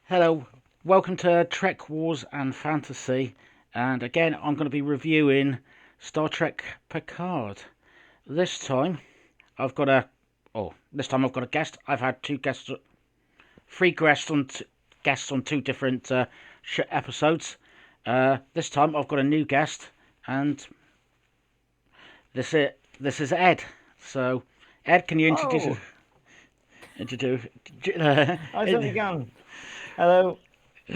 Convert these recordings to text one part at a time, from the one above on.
Hello, welcome to Trek Wars and Fantasy, and again I'm going to be reviewing Star Trek Picard. This time I've got a this time I've got a guest. I've had three guests on two different episodes. This time I've got a new guest, and this is Ed. So, Ed, can you Oh, introduce? I certainly can. Hello,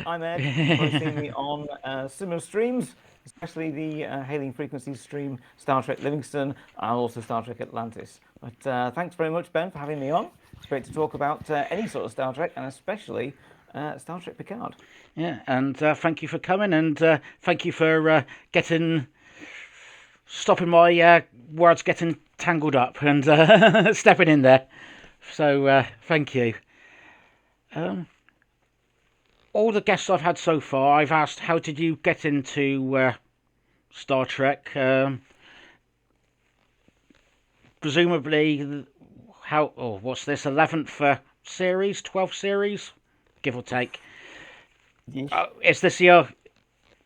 I'm Ed. You've probably seen me on similar streams, especially the Hailing Frequencies stream, Star Trek Livingston, and also Star Trek Atlantis. But thanks very much, Ben, for having me on. It's great to talk about any sort of Star Trek, and especially Star Trek Picard. Yeah, and thank you for coming, and thank you for getting stopping my words getting tangled up and stepping in there. So thank you. Um, all the guests I've had so far, I've asked, how did you get into Star Trek? Presumably, how? Oh, what's this? 11th series, 12th series, give or take. Yes. Is this your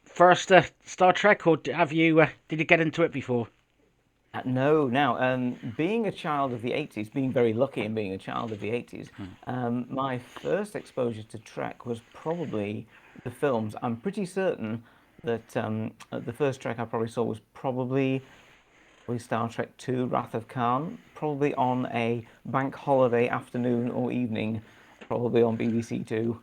first Star Trek, or have you? Did you get into it before? No, now, being a child of the 80s, being very lucky in being a child of the 80s, my first exposure to Trek was probably the films. I'm pretty certain that the first Trek I probably saw was probably Star Trek II, Wrath of Khan, probably on a bank holiday afternoon or evening, probably on BBC Two,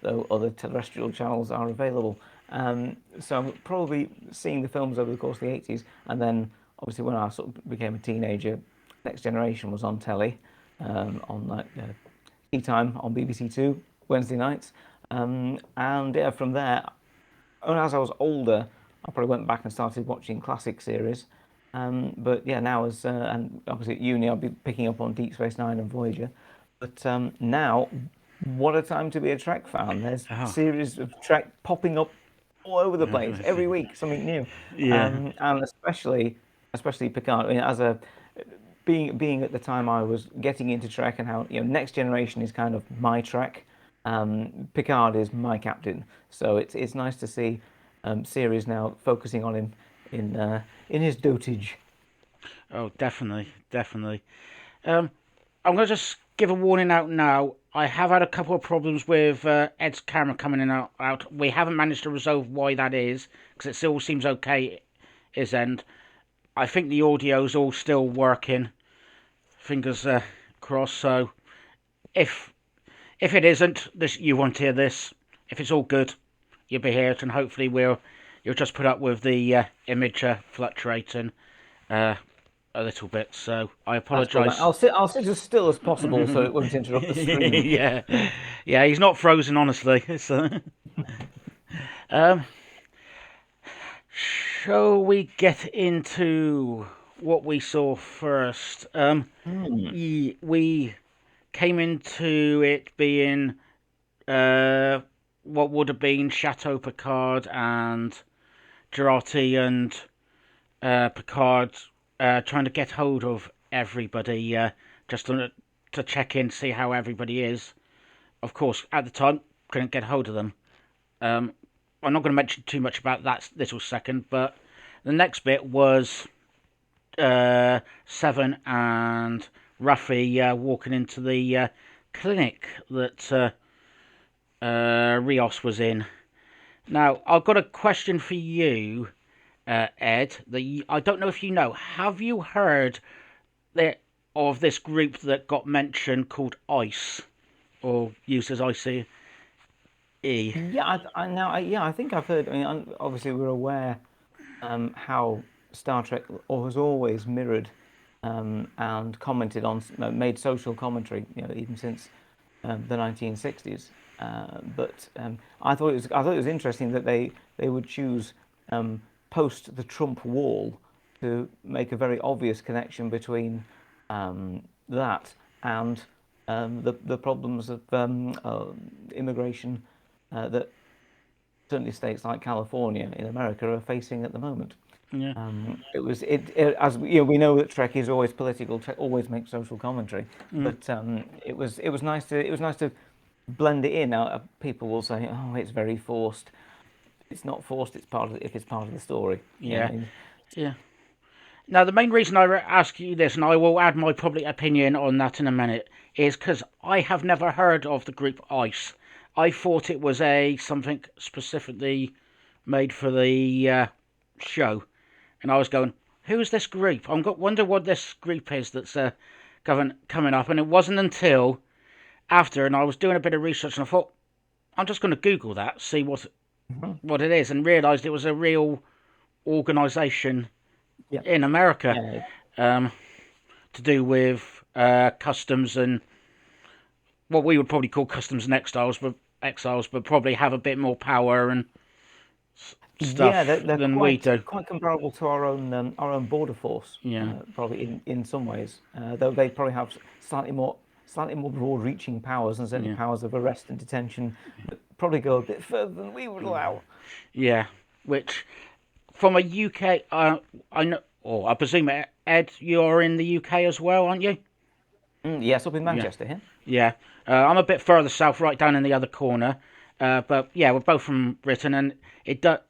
though other terrestrial channels are available. So I'm probably seeing the films over the course of the 80s, and then obviously when I sort of became a teenager, Next Generation was on telly, on like tea time on BBC Two Wednesday nights, and yeah, from there, and as I was older, I probably went back and started watching classic series. But yeah, now as and obviously at uni, I'll be picking up on Deep Space Nine and Voyager. But now, what a time to be a Trek fan! There's Oh, series of Trek popping up all over the place every week, something new, yeah. and especially Picard. I mean, as a being at the time I was getting into Trek and how Next Generation is kind of my Trek. Picard is my captain, so it's nice to see series now focusing on him in his dotage. Oh, definitely, definitely. Um, I'm gonna just give a warning out now. I have had a couple of problems with Ed's camera coming in and out. We haven't managed to resolve why that is because it still seems okay his end. I think the audio's all still working. Fingers crossed. So if if it isn't, this you won't hear this. If it's all good, you'll be here, and hopefully you'll just put up with the image fluctuating uh, a little bit. So I That's cool. apologise. I'll sit as still as possible so it won't interrupt the stream. Yeah, yeah, he's not frozen, honestly. So, um, shall we get into what we saw first? Hmm. We came into it being uh, what would have been Chateau Picard and Girardi and Picard trying to get hold of everybody just to check in, see how everybody is. Of course, at the time, couldn't get hold of them. Um, I'm not going to mention too much about that little second, but the next bit was Seven and Ruffy walking into the clinic that Rios was in. Now, I've got a question for you, Ed. I don't know if you know. Have you heard of this group that got mentioned called ICE, or used as ICE? Yeah, I think I've heard. I mean, obviously we're aware how Star Trek has always mirrored and commented on, made social commentary, even since the 1960s. But I thought it was interesting that they would choose post the Trump wall to make a very obvious connection between that and the problems of immigration that certainly states like California in America are facing at the moment. Yeah. It as we know that Trek is always political. Trek always makes social commentary, Mm. but it was nice to blend it in. Now, people will say, "Oh, it's very forced." It's not forced. It's part of if it's part of the story. Yeah, I Yeah, mean, yeah. Now, the main reason I ask you this, and I will add my public opinion on that in a minute, is because I have never heard of the group ICE. I thought it was a something specifically made for the show, and I was going, "Who is this group? I'm got wonder what this group is that's coming up." And it wasn't until after, and I was doing a bit of research, and I thought, I'm just going to Google that, see Mhm. what it is, and realised it was a real organisation Yeah, in America, yeah, um, to do with customs and what we would probably call customs and exiles, but probably have a bit more power and yeah. stuff They're than we do. quite comparable to our own border force, Yeah, probably in some ways. Though they probably have slightly more broad-reaching powers, and certainly yeah, powers of arrest and detention that probably go a bit further than we would allow. yeah. Which from a UK, I know, or I presume Ed, you're in the UK as well, aren't you? Yes, up in Yeah, Manchester here. yeah. I'm a bit further south, right down in the other corner. But yeah, we're both from Britain, and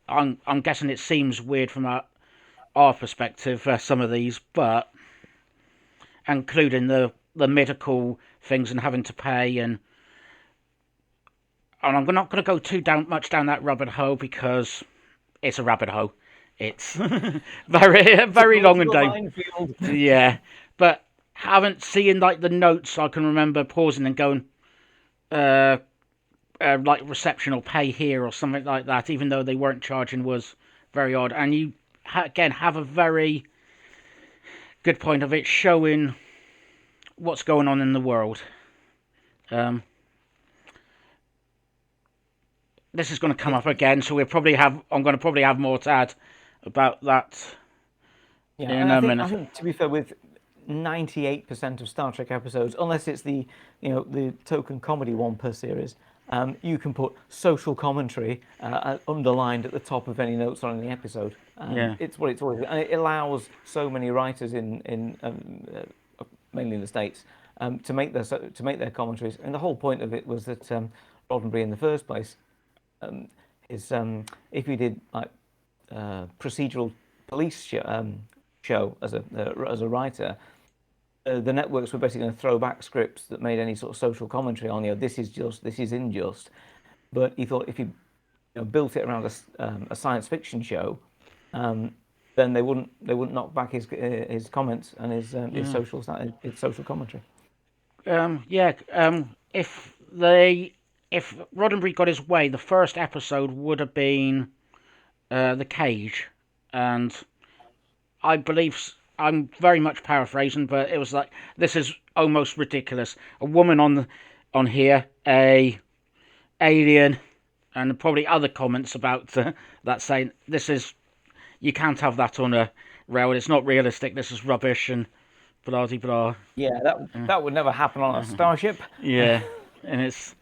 I'm guessing it seems weird from our perspective, some of these, but including the medical things and having to pay, and I'm not going to go too much down that rabbit hole because it's a rabbit hole. It's very long To and a down. minefield. Yeah, but haven't seen like the notes. I can remember pausing and going, uh, like reception or pay here or something like that, even though they weren't charging, was very odd. And you again have a very good point of it showing what's going on in the world. Um, this is going to come It, up again, so I'm going to probably have more to add about that yeah, in and a I minute. think to be fair, with 98% of Star Trek episodes, unless it's the token comedy one per series, you can put social commentary underlined at the top of any notes on any episode. Yeah, It's what it's always, and it allows so many writers mainly in the States to make their commentaries. And the whole point of it was that Roddenberry in the first place is if you did like procedural police show as a writer, the networks were basically going to throw back scripts that made any sort of social commentary on, this is just, this is unjust. But he thought if you built it around a science fiction show, then they wouldn't knock back his comments and yeah, his social commentary. yeah. If Roddenberry got his way, the first episode would have been the cage, and I believe I'm very much paraphrasing, but it was like this is almost ridiculous. A woman on here, a alien, and probably other comments about that saying this is you can't have that on a rail. It's not realistic. This is rubbish and blah blah blah. Yeah, that would never happen on a starship. Yeah, and it's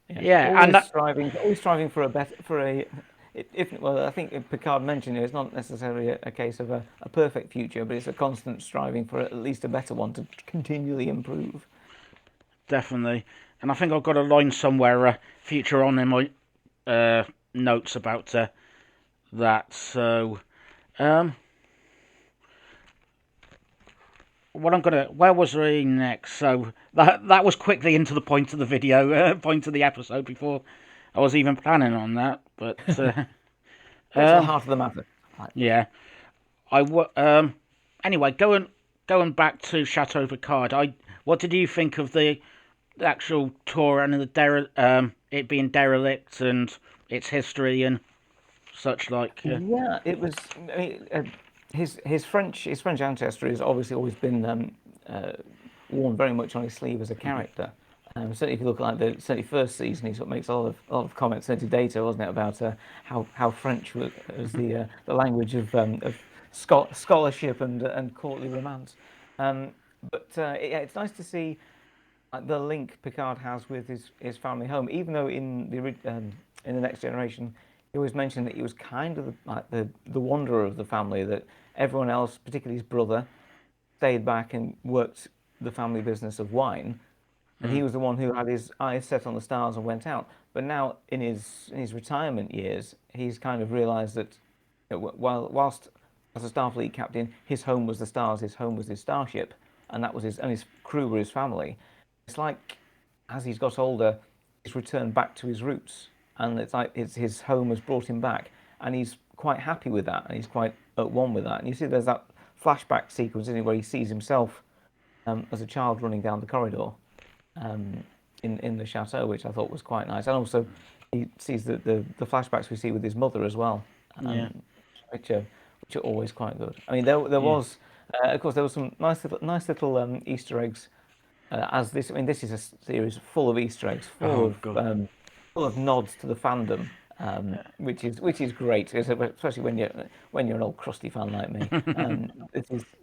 Yeah, yeah, and that, always striving for a better, for a. If well, I think Picard mentioned it's not necessarily a case of a perfect future, but it's a constant striving for at least a better one to continually improve. definitely. And I think I've got a line somewhere future on in my uh, notes about that. So um, what I'm gonna where was I next? So that was quickly into the point of the video, point of the episode before I was even planning on that. But Get to the um, heart of the matter. Right. yeah, anyway, going back to Chateau Picard. What did you think of the actual tour and it being derelict and its history and such like? Yeah, it was. I mean, his French ancestry has obviously always been worn very much on his sleeve as a character. Certainly, if you look at like the certainly first season, he sort of makes a lot of comments. Certainly, to Data, wasn't it, about how French was the language of scholarship and courtly romance. Um, yeah, it's nice to see the link Picard has with his family home, even though in the Next Generation, he always mentioned that he was kind of like the wanderer of the family. That everyone else, particularly his brother, stayed back and worked the family business of wine, and he was the one who had his eyes set on the stars and went out. But now, in his retirement years, he's kind of realised that whilst as a Starfleet captain, his home was the stars, his home was his starship, and that was his crew were his family. It's like as he's got older, he's returned back to his roots, and it's like his home has brought him back, and he's quite happy with that, and he's quite at one with that. And you see, there's that flashback sequence in it where he sees himself as a child running down the corridor um, in the chateau, which I thought was quite nice. And also, he sees the flashbacks we see with his mother as well, Yeah. which are always quite good. I mean, there Yeah. was, of course, there was some nice little Easter eggs. As this, I mean, this is a series full of Easter eggs, Oh God. full of nods to the fandom, which is great, especially when you're an old crusty fan like me.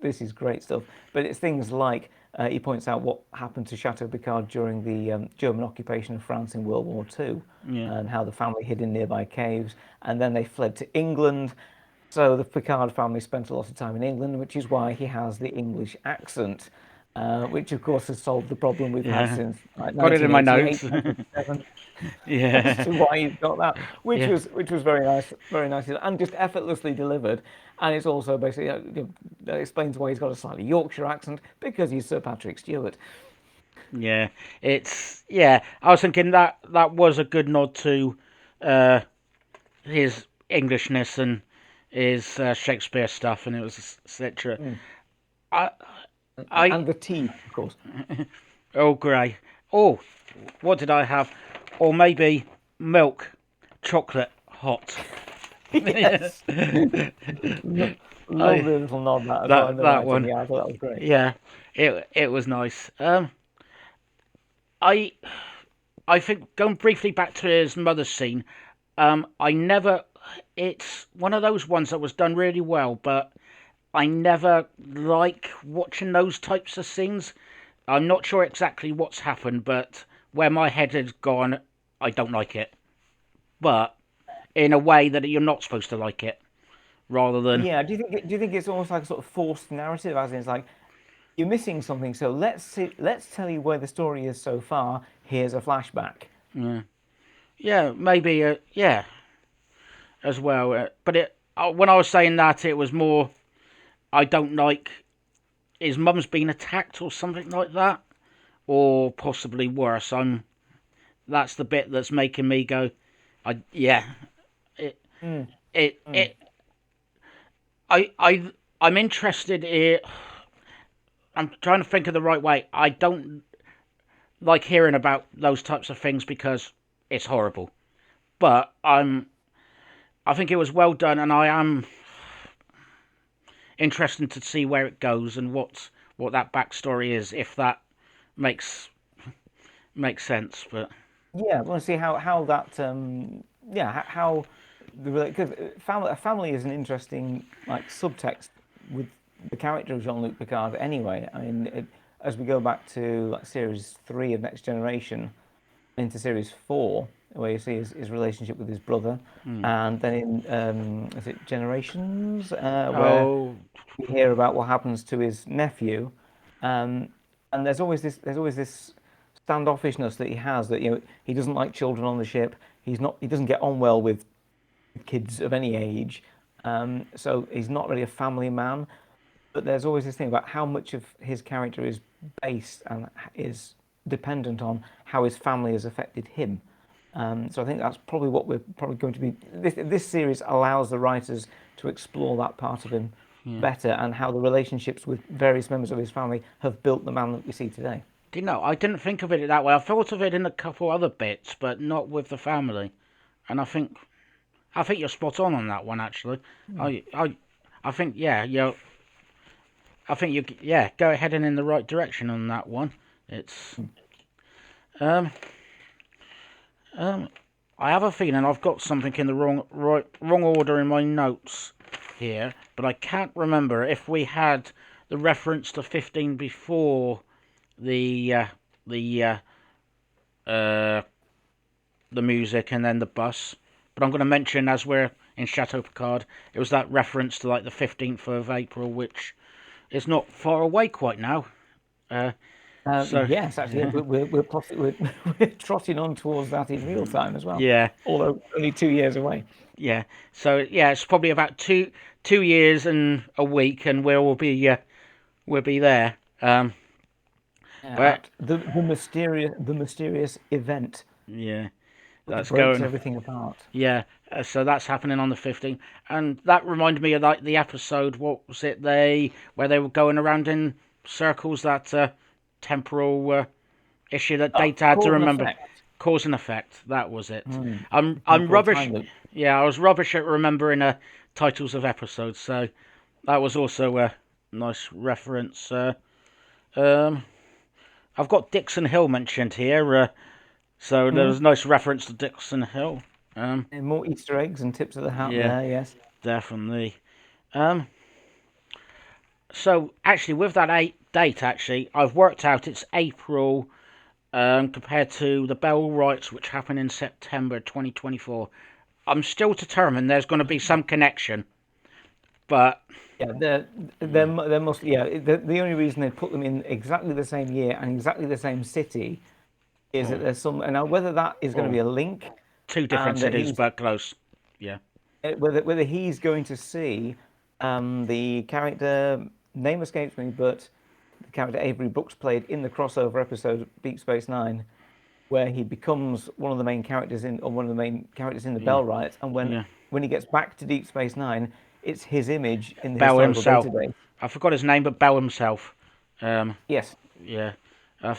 This is great stuff. But it's things like he points out what happened to Chateau Picard during the German occupation of France in World War II, Yeah. and how the family hid in nearby caves, and then they fled to England. So the Picard family spent a lot of time in England, which is why he has the English accent, which of course has solved the problem we've had Yeah. since like Got it in my 1988, notes. 1987, as Yeah. to why he's got that, Yeah. which was very nice, and just effortlessly delivered. And it's also basically that explains why he's got a slightly Yorkshire accent because he's Sir Patrick Stewart. Yeah. Yeah. I was thinking that was a good nod to uh, his Englishness and his Shakespeare stuff, and it was etc. Mm. I I And the tea, of course. oh grey. Oh, what did I have? Or maybe milk, chocolate, hot. Yes, I lovely little nod that as well in that the that writing. one. Yeah, I thought that was great. Yeah, it was nice. I I think going briefly back to his mother's scene. I never. It's one of those ones that was done really well, but I never like watching those types of scenes. I'm not sure exactly what's happened, but where my head has gone, I don't like it. But in a way that you're not supposed to like it, rather than Yeah, do you think it's almost like a sort of forced narrative, as in it's like you're missing something, so let's tell you where the story is so far. Here's a flashback. yeah, maybe yeah as well. But when I was saying that, it was more I don't like his mum's been attacked or something like that, or possibly worse. That's the bit that's making me go. Yeah. It Mm, it mm. it. I'm interested in. I'm trying to think of the right way. I don't like hearing about those types of things because it's horrible. But I think it was well done, and I am interested to see where it goes and what that backstory is, if that makes makes sense. But Yeah, I want to see how that yeah how because a family is an interesting like subtext with the character of Jean-Luc Picard. Anyway, I mean, as we go back to like series three of Next Generation into series four, where you see his relationship with his brother, and then in is it Generations, where oh we hear about what happens to his nephew, um, and there's always this standoffishness that he has, that he doesn't like children on the ship. He doesn't get on well with kids of any age, so he's not really a family man. But there's always this thing about how much of his character is based and is dependent on how his family has affected him. So I think that's probably what we're probably going to be. This series allows the writers to explore that part of him yeah. better, and how the relationships with various members of his family have built the man that we see today. Do you know? I didn't think of it that way. I thought of it in a couple other bits, but not with the family. And I think you're spot on that one. Actually, I I I think yeah I think you yeah go heading in the right direction on that one. It's um um I have a feeling I've got something in the wrong order in my notes here, but I can't remember if we had the reference to 15 before the uh, the uh, uh, the music and then the bus. But I'm going to mention as we're in Chateau Picard, it was that reference to like the 15th of April, which is not far away quite now. Uh, So, Yes, actually, yeah, we're trotting on towards that in real time as well, yeah, although only 2 years away. yeah. So yeah, it's probably about two years and a week, and we'll be there. But At the mysterious event yeah, that that's breaks going. everything apart. Yeah, so that's happening on the 15th, and that reminded me of like the episode. What was it? Where they were going around in circles. That temporal issue that Ah, Data had to cause and remember. effect. Cause and effect. That was it. The I'm temporal rubbish. time loop. Yeah, I was rubbish at remembering titles of episodes. So that was also a nice reference. Um, I've got Dixon Hill mentioned here. So there was a nice reference to Dixon Hill. Um, And more Easter eggs and tips of the hat yeah, there, yes. definitely. Um, so actually, with that date, actually, I've worked out it's April compared to the Bell Rights, which happened in September 2024. I'm still determined there's going to be some connection, but Yeah, there must, yeah, the only reason they put them in exactly the same year and exactly the same city is that oh, there's some, and now whether that is going to oh, be a link two different and that cities, but close. Yeah, whether he's going to see the character name escapes me, but the character Avery Brooks played in the crossover episode Deep Space Nine, where he becomes one of the main characters in, or one of the main characters in the yeah, Bell Rights, and when yeah. when he gets back to Deep Space Nine, it's his image in the Bell historical himself. database. I forgot his name, but Bell himself. Um, Yes, yeah. Uh,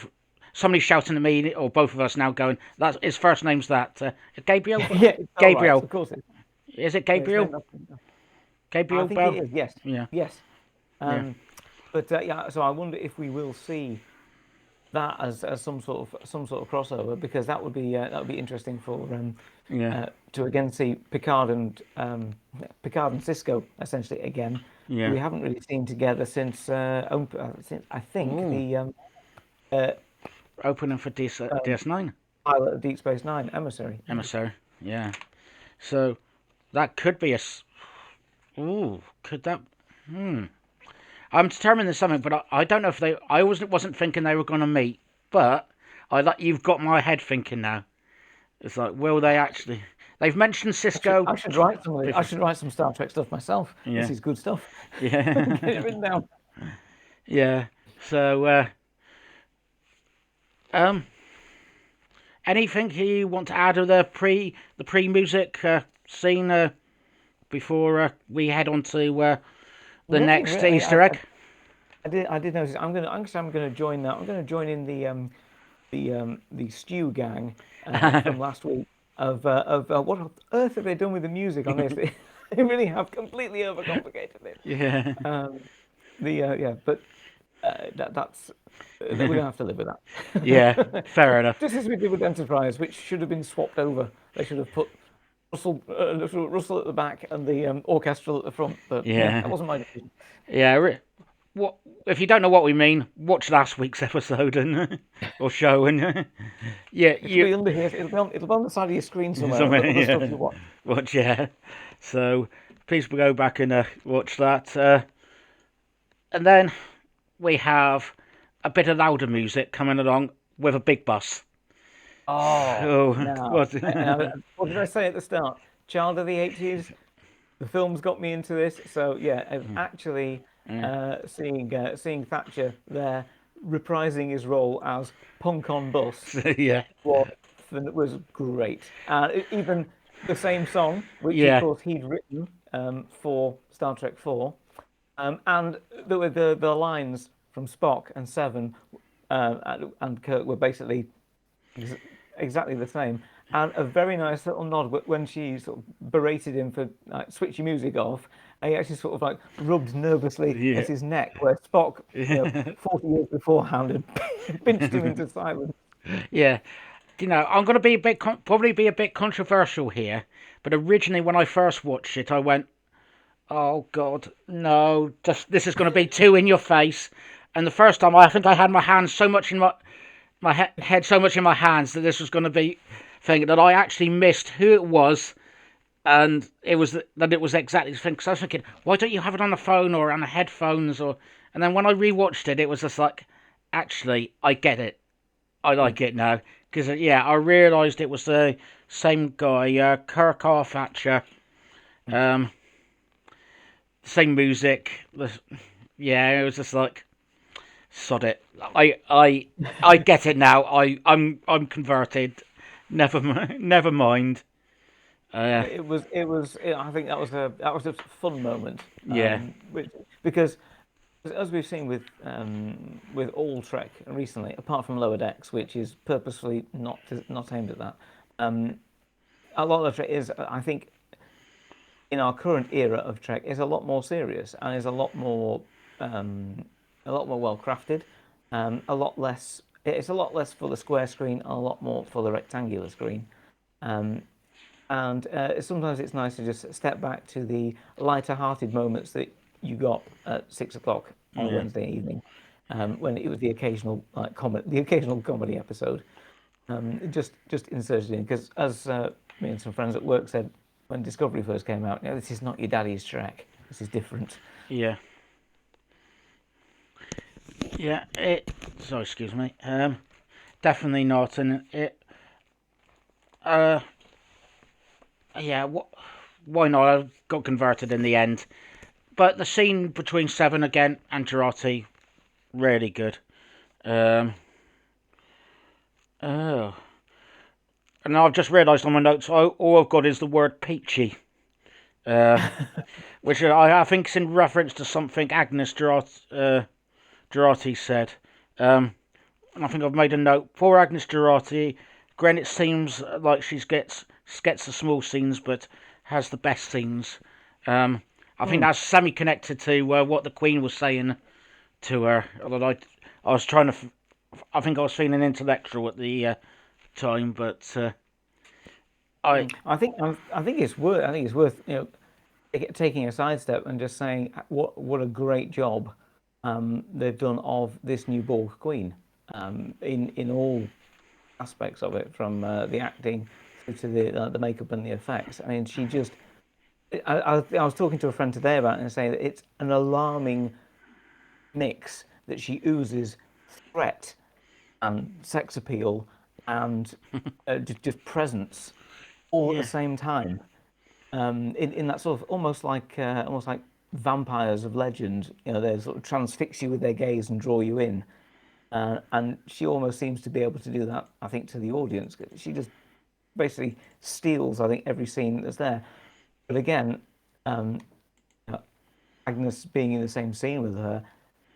Somebody shouting at me, or both of us now, going, "That's his first name's that Gabriel." yeah, it's Bell Rights, Gabriel. of course. Is it Yeah, it's Gabriel? named after. I Gabriel think it Bell. is. Yes, Yeah, yes. yeah, Um, but yeah, so I wonder if we will see that as some sort of crossover, because that would be interesting for yeah, to again see Picard and Cisco essentially again, who yeah. we haven't really seen together since I think Ooh, the uh, opening for um, DS9 pilot of Deep Space Nine, Emissary. Yeah. emissary. Yeah. So that could be ooh, could that? Hmm. I'm determined there's something, but I don't know if they. I wasn't thinking they were going to meet, but I like you've got my head thinking now. It's like, will they actually? They've mentioned I should, Cisco I should write some of it. I before. should write some Star Trek stuff myself. This Yeah, is good stuff. Get yeah, it written down. yeah. So, um, anything you want to add of the pre music scene before we head on to the Nothing next really. Easter egg? I did notice. I'm gonna join that. I'm gonna join in the stew gang from last week of what on earth have they done with the music on this? They really have completely overcomplicated it. Yeah, Um, yeah, but that's we're gonna have to live with yeah. that. Fair enough. Just as we did with Enterprise, which should have been swapped over. They should have put Russell at the back and the orchestral at the front. But yeah, that Yeah, wasn't my decision. yeah. What if you don't know what we mean? Watch last week's episode and or show and yeah, It'll be under here. It'll be on the side of your screen somewhere of the stuff yeah. you watch. Watch, yeah. So please go back and watch that. And then we have a bit of louder music coming along with a big bus. Oh, Oh, now, what? what did I say at the start? Child of the 80s. The film's got me into this. So yeah, actually seeing Thatcher there reprising his role as punk on bus Yeah, was was great. Even the same song, which of yeah, course he'd written for Star Trek 4, and the lines from Spock and Seven and Kirk were basically ex- exactly the same. And a very nice little nod when she sort of berated him for like, switch your music off. And he actually sort of like rubbed nervously yeah. at his neck, where Spock, 40 years beforehand, had pinched him into silence. Yeah. I'm going to be a bit probably be a bit controversial here, but originally when I first watched it, I went, "Oh God, no! This is going to be too in your face." And the first time, I think I had my hands so much in my head so much in my hands that this was going to be thing that I actually missed who it was, and it was exactly the thing. Because I was thinking, why don't you have it on the phone or on the headphones or? And then when I rewatched it, it was just like actually, I get it. I Mm. like it now because yeah, I realised it was the same guy, Kirk R. Thatcher. Mm. Um, same music. Yeah, it was just like sod it. I get it now. I'm converted. Never mind. Uh, I think that was a fun moment, yeah, because as we've seen with all Trek recently, apart from Lower Decks, which is purposefully not aimed at that, um, a lot of Trek is, I think, in our current era of Trek, is a lot more serious and is um, a lot more well crafted, a lot less. It's a lot less for the square screen, and a lot more for the rectangular screen. Um, and sometimes it's nice to just step back to the lighter-hearted moments that you got at 6 o'clock on a yeah, Wednesday evening, when it was the occasional the occasional comedy episode, just inserted in. Because as me and some friends at work said when Discovery first came out, this is not your daddy's Trek. This is different. yeah, yeah. Sorry, excuse me. Definitely not, and it. Uh, yeah. Why not? I got converted in the end. But the scene between Seven again and Girardi, really good. Um, oh, and I've just realised on my notes, all I've got is the word peachy, uh, which I think is in reference to something Agnes Girardi said. Um, and I think I've made a note. Poor Agnes Girardi. Gren, it seems like gets the small scenes, but has the best scenes. Um, I think Mm. that's semi-connected to what the Queen was saying to her. Although I was trying to, I think I was feeling intellectual at the time, but I, I think it's worth taking a sidestep and just saying what a great job they've done of this new Borg Queen, in all aspects of it, from the acting through to the makeup and the effects. I mean, she just. I was talking to a friend today about it and saying that it's an alarming mix that she oozes threat and sex appeal and just presence all at the yeah, same time. In that sort of almost like vampires of legend. They sort of transfix you with their gaze and draw you in. And she almost seems to be able to do that, I think, to the audience. She just basically steals, I think, every scene that's there. But again, um, Agnes being in the same scene with her,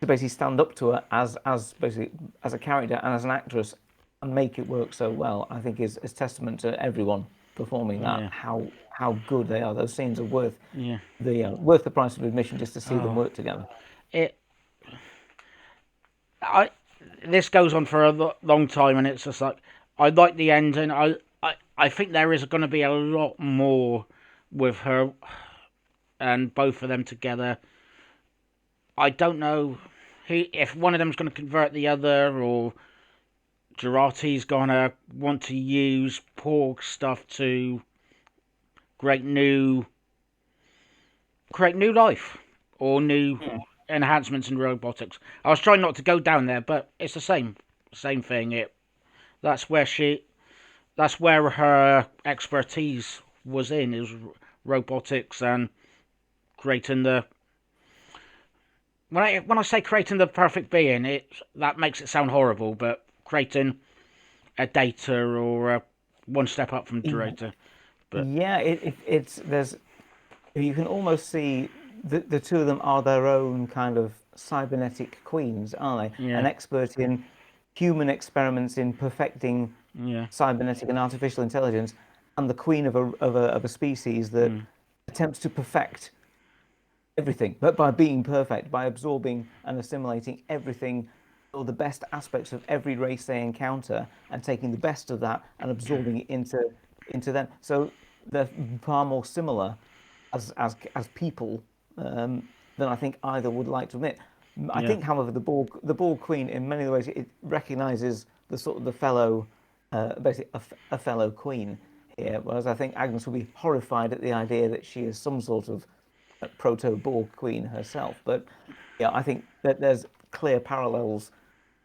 to basically stand up to her as basically as a character and as an actress and make it work so well, I think is testament to everyone performing that, yeah, how good they are. Those scenes are yeah. worth the price of admission just to see them Oh, work together. it. I. This goes on for a long time, and it's just like I like the ending. I think there is going to be a lot more with her and both of them together. I don't know if one of them's going to convert the other, or Girardi's going to want to use Porg stuff to create new create new life or new Mm. enhancements in robotics. I was trying not to go down there, but it's the same thing. That's where she that's where her expertise was in is robotics and creating the when I say creating the perfect being, it that makes it sound horrible, but creating a data or one step up from data. But Yeah, it's there's you can almost see the two of them are their own kind of cybernetic queens, aren't they? An yeah, expert in human experiments in perfecting yeah, cybernetic and artificial intelligence, and the queen of a species that mm, attempts to perfect everything, but by being perfect, by absorbing and assimilating everything, or the best aspects of every race they encounter, and taking the best of that and absorbing it into them. So they're far more similar as people, than I think either would like to admit. I yeah, think, however, the Borg Queen, in many of the ways, it recognizes the sort of the fellow, basically a fellow queen here. Whereas I think Agnes will be horrified at the idea that she is some sort of proto Borg queen herself. But yeah, I think that there's clear parallels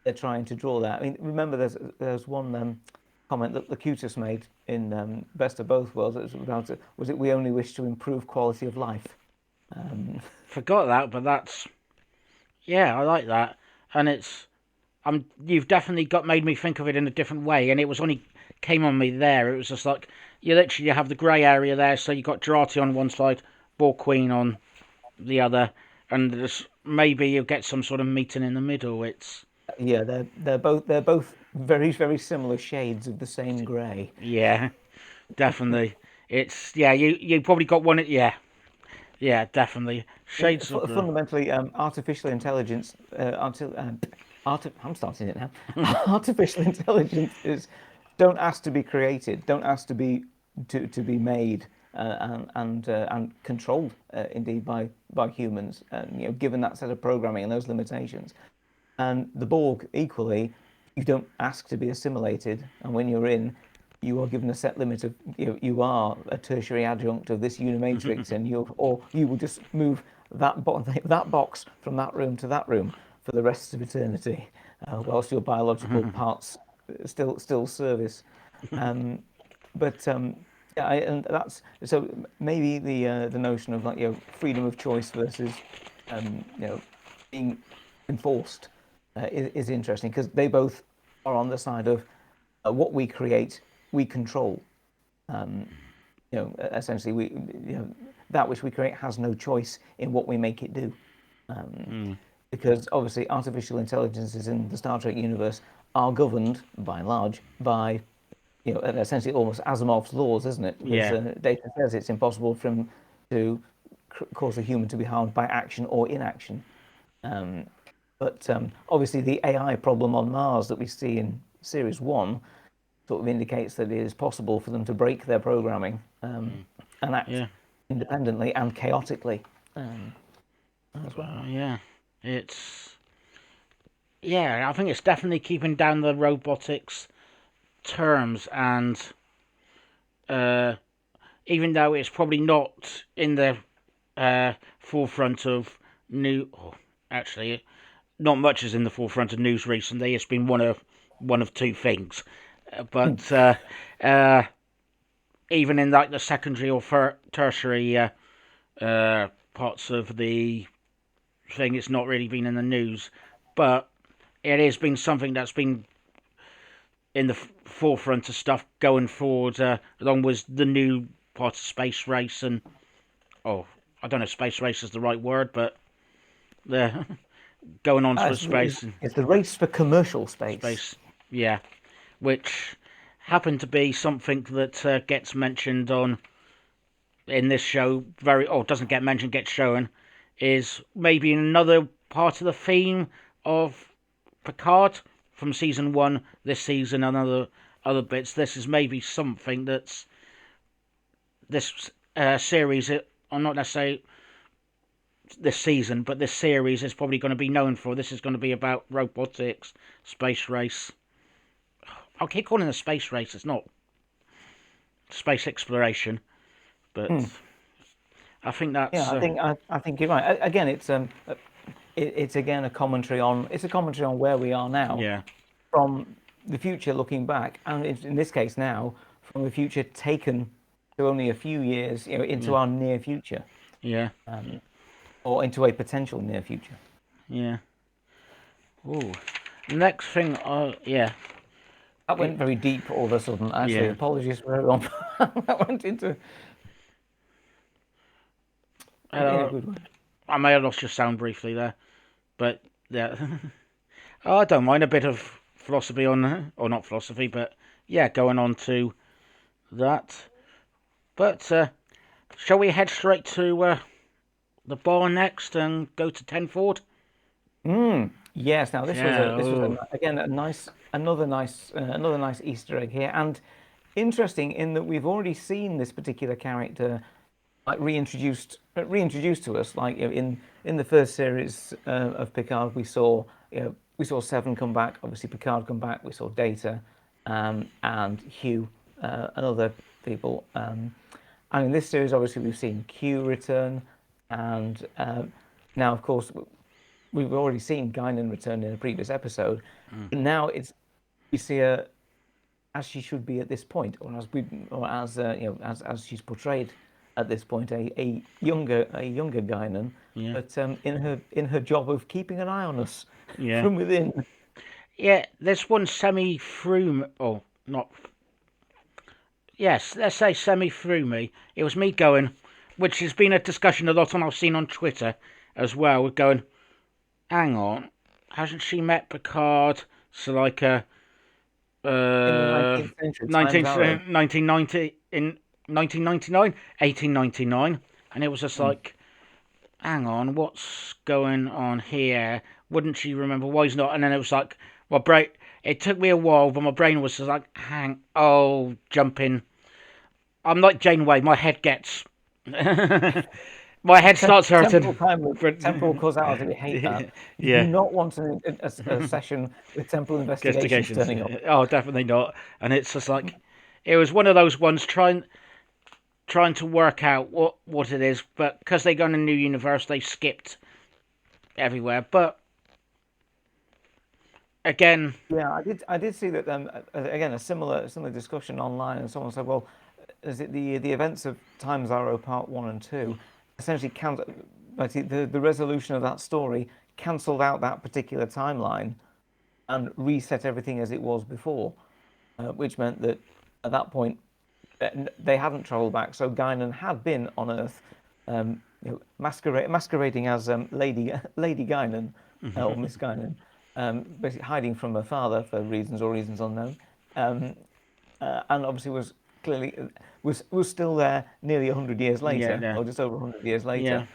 they're trying to draw that. I mean, remember, there's one comment that Locutus made in Best of Both Worlds. It was about was it we only wish to improve quality of life. Forgot that, but that's yeah, I like that, and you've definitely got made me think of it in a different way, and it was only came on me there. It was just like you have the grey area there, so you got Jurati on one side, Borg Queen on the other, and maybe you'll get some sort of meeting in the middle. It's Yeah, they're both very very similar shades of the same grey. yeah, definitely. It's yeah, you probably got one. Yeah, yeah, definitely. Shades of grey. Fundamentally, artificial intelligence. I'm starting it now. Artificial intelligence is don't ask to be created, don't ask to be made and controlled indeed by humans. Given that set of programming and those limitations, and the Borg equally, you don't ask to be assimilated, and when you're in, you are given a set limit of you are a tertiary adjunct of this unimatrix, and you will just move that box from that room to that room for the rest of eternity, whilst your biological parts still service. Um, but yeah, and that's so maybe the notion of like freedom of choice versus being enforced is interesting because they both are on the side of what we create, we control. Essentially, that which we create has no choice in what we make it do. Because obviously, artificial intelligences in the Star Trek universe are governed, by and large, by essentially almost Asimov's laws, isn't it? Because Yeah, data says it's impossible for him to cause a human to be harmed by action or inaction. Um, but obviously, the AI problem on Mars that we see in Series 1 sort of indicates that it is possible for them to break their programming and act yeah, independently and chaotically as well. yeah. It's yeah. I think it's definitely keeping down the robotics terms, and uh, even though it's probably not in the forefront of new. Oh, actually, not much is in the forefront of news recently. It's been one of two things, but uh, even in like the secondary or tertiary parts of the thing, it's not really been in the news. But it has been something that's been in the forefront of stuff going forward, along with the new part of space race and oh, I don't know if space race is the right word, but the going on for It's, space and it's the race for commercial space. space, yeah, which happened to be something that gets mentioned on in this show. Doesn't get mentioned, gets shown, is maybe another part of the theme of Picard from season one. This season, and other bits. This is maybe something that's this series. I'm not necessarily this season, but this series is probably going to be known for. This is going to be about robotics, space race. I'll keep calling it a space race. It's not space exploration, but I think Yeah, that's I think you're right. Again, it's again a commentary on where we are now yeah, from the future looking back, and in this case now from the future taken to only a few years, into yeah, our near future, yeah, or into a potential near future. yeah. Ooh, next thing. Yeah, That it, went very deep all of a sudden. Actually, yeah. apologies for everyone. That went into in a Uh, good way. I may have lost your sound briefly there, but yeah. Oh, I don't mind a bit of philosophy on, or not philosophy, but yeah, going on to that. But shall we head straight to the bar next and go to Tenford? Yes. Now Yeah. again another nice Easter egg here, and interesting in that we've already seen this particular character like reintroduced to us. Like in the first series of Picard, we saw Seven come back. Obviously, Picard come back. We saw Data and Hugh and other people. And in this series, obviously, we've seen Q return, and now, of course, we've already seen Guinan return in a previous episode. But now we see her as she should be at this point, or as as she's portrayed at this point, a younger Guinan, Yeah. but in her job of keeping an eye on us Yeah. from within. Yeah. This one semi through me. Oh, not. Yes, let's say semi through me. It was me going, which has been a discussion a lot on I've seen on Twitter as well, going, hang on, hasn't she met Picard? So like In the uh 19th century, time's 19, arrow. 1990 in 1999, 1899, and it was just Mm. like, hang on, what's going on here? Wouldn't she remember? Why is not? And then it was like, my brain. It took me a while, but my brain was just like, jumping. I'm like Janeway. My head gets. My head starts hurting. Temporal causality. We hate that. You do Yeah, not want a session with temporal investigations investigations. turning up. Oh, definitely not. And it's just like, it was one of those ones trying to work out what it is, but because they go in a new universe, they skipped everywhere. But again, Yeah, I did see that. Again, a similar discussion online, and someone said, "Well, is it the events of Time Zero Part One and Two essentially the resolution of that story cancelled out that particular timeline and reset everything as it was before, which meant that at that point they hadn't travelled back. So Guinan had been on Earth, masquerading as Lady Guinan or Miss Guinan, basically hiding from her father for reasons unknown, um, and obviously was clearly was still there nearly 100 years yeah, later, yeah, or just over 100 years later,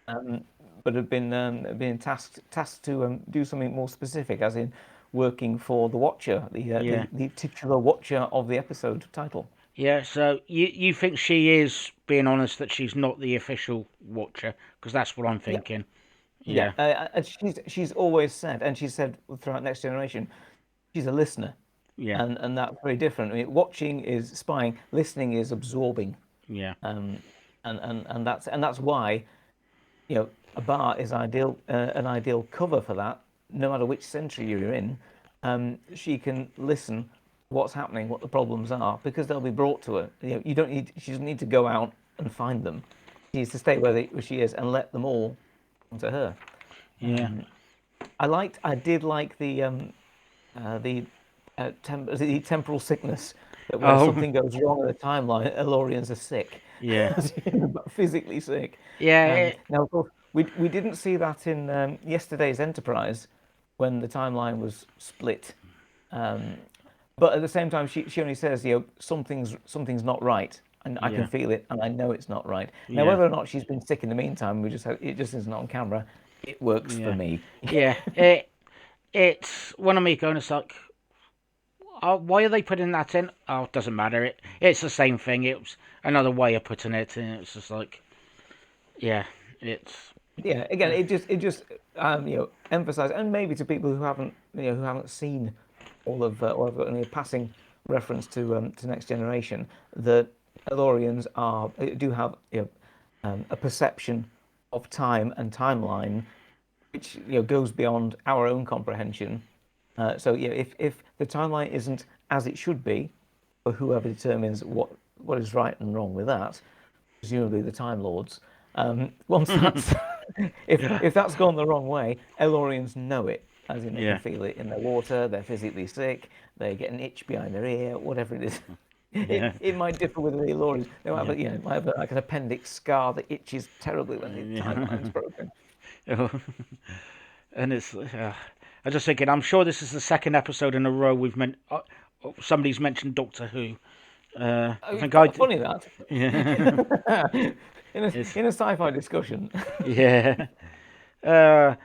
yeah, but had been tasked to do something more specific, as in working for the Watcher, yeah. the titular Watcher of the episode title. Yeah, so you think she is being honest that she's not the official Watcher? Because that's what I'm Yeah, thinking. yeah. Yeah, And she's always said, and she said throughout Next Generation, she's a listener, yeah, and that's very different. I mean, watching is spying, listening is absorbing, yeah, um, and that's why a bar is an ideal cover for that. No matter which century you're in, she can listen what's happening, what the problems are, because they'll be brought to her. You don't need she doesn't need to go out and find them. She needs to stay where she is and let them all come to her. yeah. I did like the the temporal sickness, that when Oh, something goes wrong in the timeline, Elorians are sick, yeah, physically sick. yeah, it, Now, of course, we didn't see that in yesterday's Enterprise when the timeline was split. Um, but at the same time, she only says, something's not right, and I yeah, can feel it, and I know it's not right. Now, yeah, whether or not she's been sick in the meantime, it just isn't on camera. It works for yeah, me. yeah. It's one of me going. It's like, oh, why are they putting that in? Oh, it doesn't matter. It's the same thing. It's another way of putting it, and it's just like, yeah, it's Yeah, again, it just emphasize, and maybe to people who haven't seen all of or have got only a passing reference to Next Generation, that Elorians do have a perception of time and timeline which goes beyond our own comprehension. So yeah, if the timeline isn't as it should be, for whoever determines what is right and wrong with that, presumably the Time Lords. Once that's if that's gone the wrong way, Elorians know it, as in they can yeah, feel it in their water. They're physically sick. They get an itch behind their ear, whatever it is. It, yeah, it might differ with the Elorians. They might have yeah, might have like an appendix scar that itches terribly when the timeline's yeah. broken. And it's I was just thinking, I'm sure this is the second episode in a row somebody's mentioned Doctor Who. I think I did. Funny that Yeah, in a it's in a sci-fi discussion. yeah. Uh,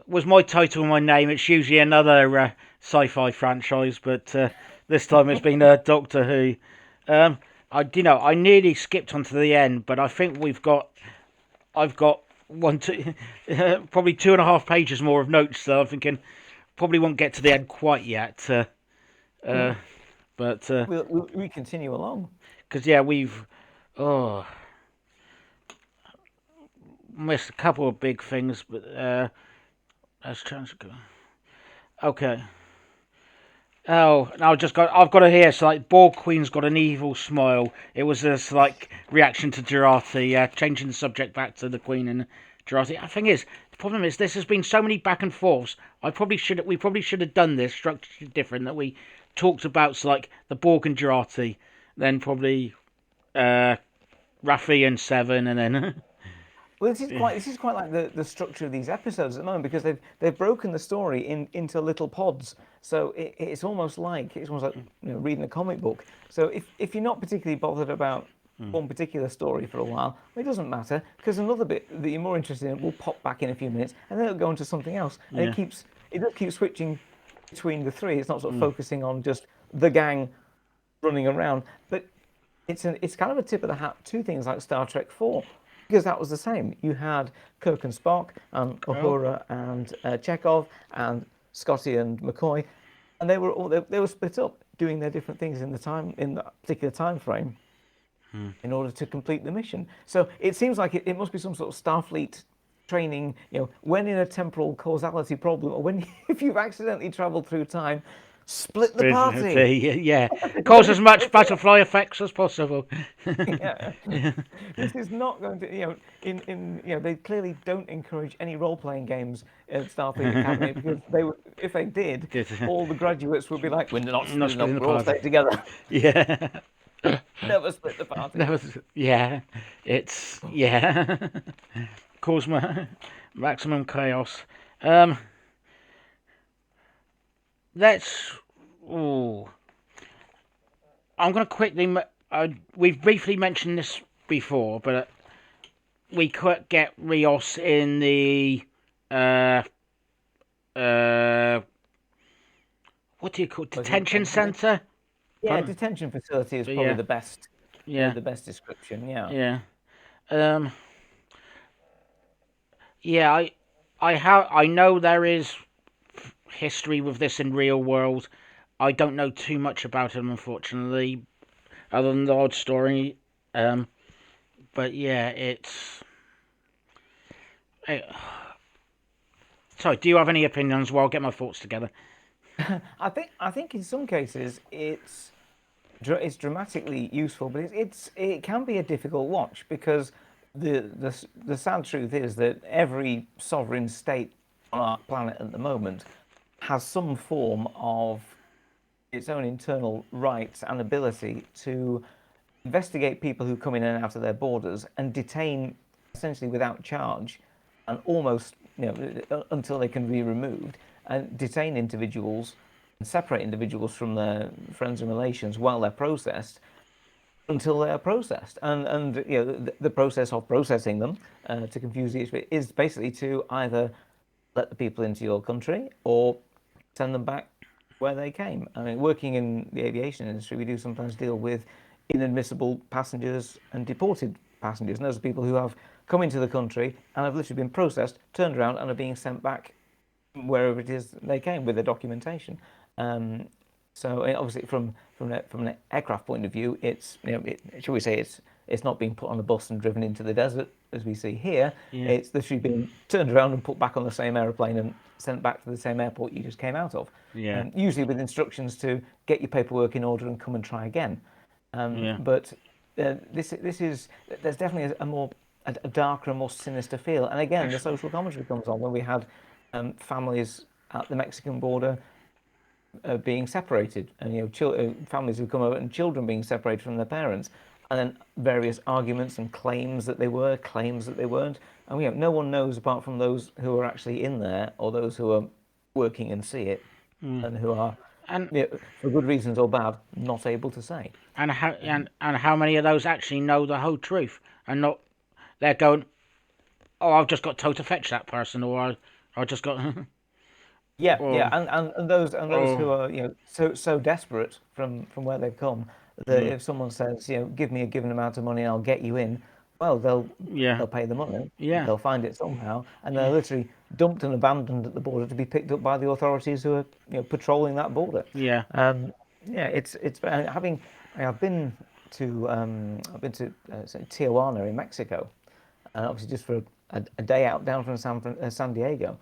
was my title my name? It's usually another sci-fi franchise, but this time it's been Doctor Who. I nearly skipped onto the end, but I think I've got one, two, probably 2.5 pages more of notes. So I'm thinking probably won't get to the end quite yet. Uh, but We continue along. because yeah, we've oh missed a couple of big things, but That's Transco. Okay. Oh, and I've got to hear. So like, Borg Queen's got an evil smile. It was this like reaction to Jurati, changing the subject back to the Queen and Jurati. The thing is, the problem is this has been so many back and forths. We probably should have done this structured different. That we talked about so like the Borg and Jurati, then probably uh, Raffi and Seven, and then Well, this is quite like the structure of these episodes at the moment because they've broken the story into little pods. So it's almost like reading a comic book. So if you're not particularly bothered about one particular story for a while, well, it doesn't matter because another bit that you're more interested in will pop back in a few minutes and then it'll go into something else. And yeah, it does keep switching between the three. It's not sort of focusing on just the gang running around, but it's kind of a tip of the hat to things like Star Trek 4 because that was the same. You had Kirk and Spock and oh, Uhura and Chekhov and Scotty and McCoy, and they were split up doing their different things in that particular time frame in order to complete the mission. So it seems like it must be some sort of Starfleet training. When in a temporal causality problem, or when if you've accidentally travelled through time, split the party. yeah, cause as much butterfly effects as possible. Yeah, this is not going to, they clearly don't encourage any role-playing games at Starfleet Academy because if they did, all the graduates would be like, "We're not Not splitting up. splitting the We're all party. staying together. Yeah. Never split the party." That was yeah. It's yeah. Cause maximum chaos. Um, let's. Ooh, I'm gonna quickly. We've briefly mentioned this before, but we could get Rios in the uh uh what do you call it? Was it Detention center? Yeah, Pardon? detention facility is But probably yeah, the best, yeah, the best description. Yeah. yeah. Um, yeah. I know there is history with this in real world. I don't know too much about him, unfortunately, other than the odd story. Um, but yeah, it's. eh, Sorry, do you have any opinions? While I'll get my thoughts together. I think in some cases it's dramatically useful, but it can be a difficult watch because the sad truth is that every sovereign state on our planet at the moment has some form of its own internal rights and ability to investigate people who come in and out of their borders and detain essentially without charge and almost until they can be removed and detain individuals and separate individuals from their friends and relations while they're processed until they are processed. And the process of processing them, to confuse the issue, is basically to either let the people into your country or send them back where they came. I mean, working in the aviation industry, we do sometimes deal with inadmissible passengers and deported passengers. And those are people who have come into the country and have literally been processed, turned around, and are being sent back wherever it is they came with their documentation. Um, so obviously, from an aircraft point of view, it's shall we say it's not being put on a bus and driven into the desert as we see here. Yeah, It's literally being turned around and put back on the same aeroplane and sent back to the same airport you just came out of. yeah, Usually with instructions to get your paperwork in order and come and try again. yeah. But this is there's definitely a darker and more sinister feel. And again, the social commentary comes on when we had families at the Mexican border being separated, and families who come over and children being separated from their parents, and then various arguments and claims that they were, claims that they weren't, and no one knows apart from those who are actually in there or those who are working and see it, and who are, And for good reasons or bad, not able to say. and how many of those actually know the whole truth and not they're going, oh, I've just got told to fetch that person, or I just got, Yeah, yeah, or and those who or are so desperate from where they've come that if someone says give me a given amount of money and I'll get you in, well yeah, they'll pay the money, yeah, they'll find it somehow, and they're yeah, literally dumped and abandoned at the border to be picked up by the authorities who are patrolling that border. yeah, Um, yeah, it's having I've been to say Tijuana in Mexico, obviously just for a day out down from San Diego.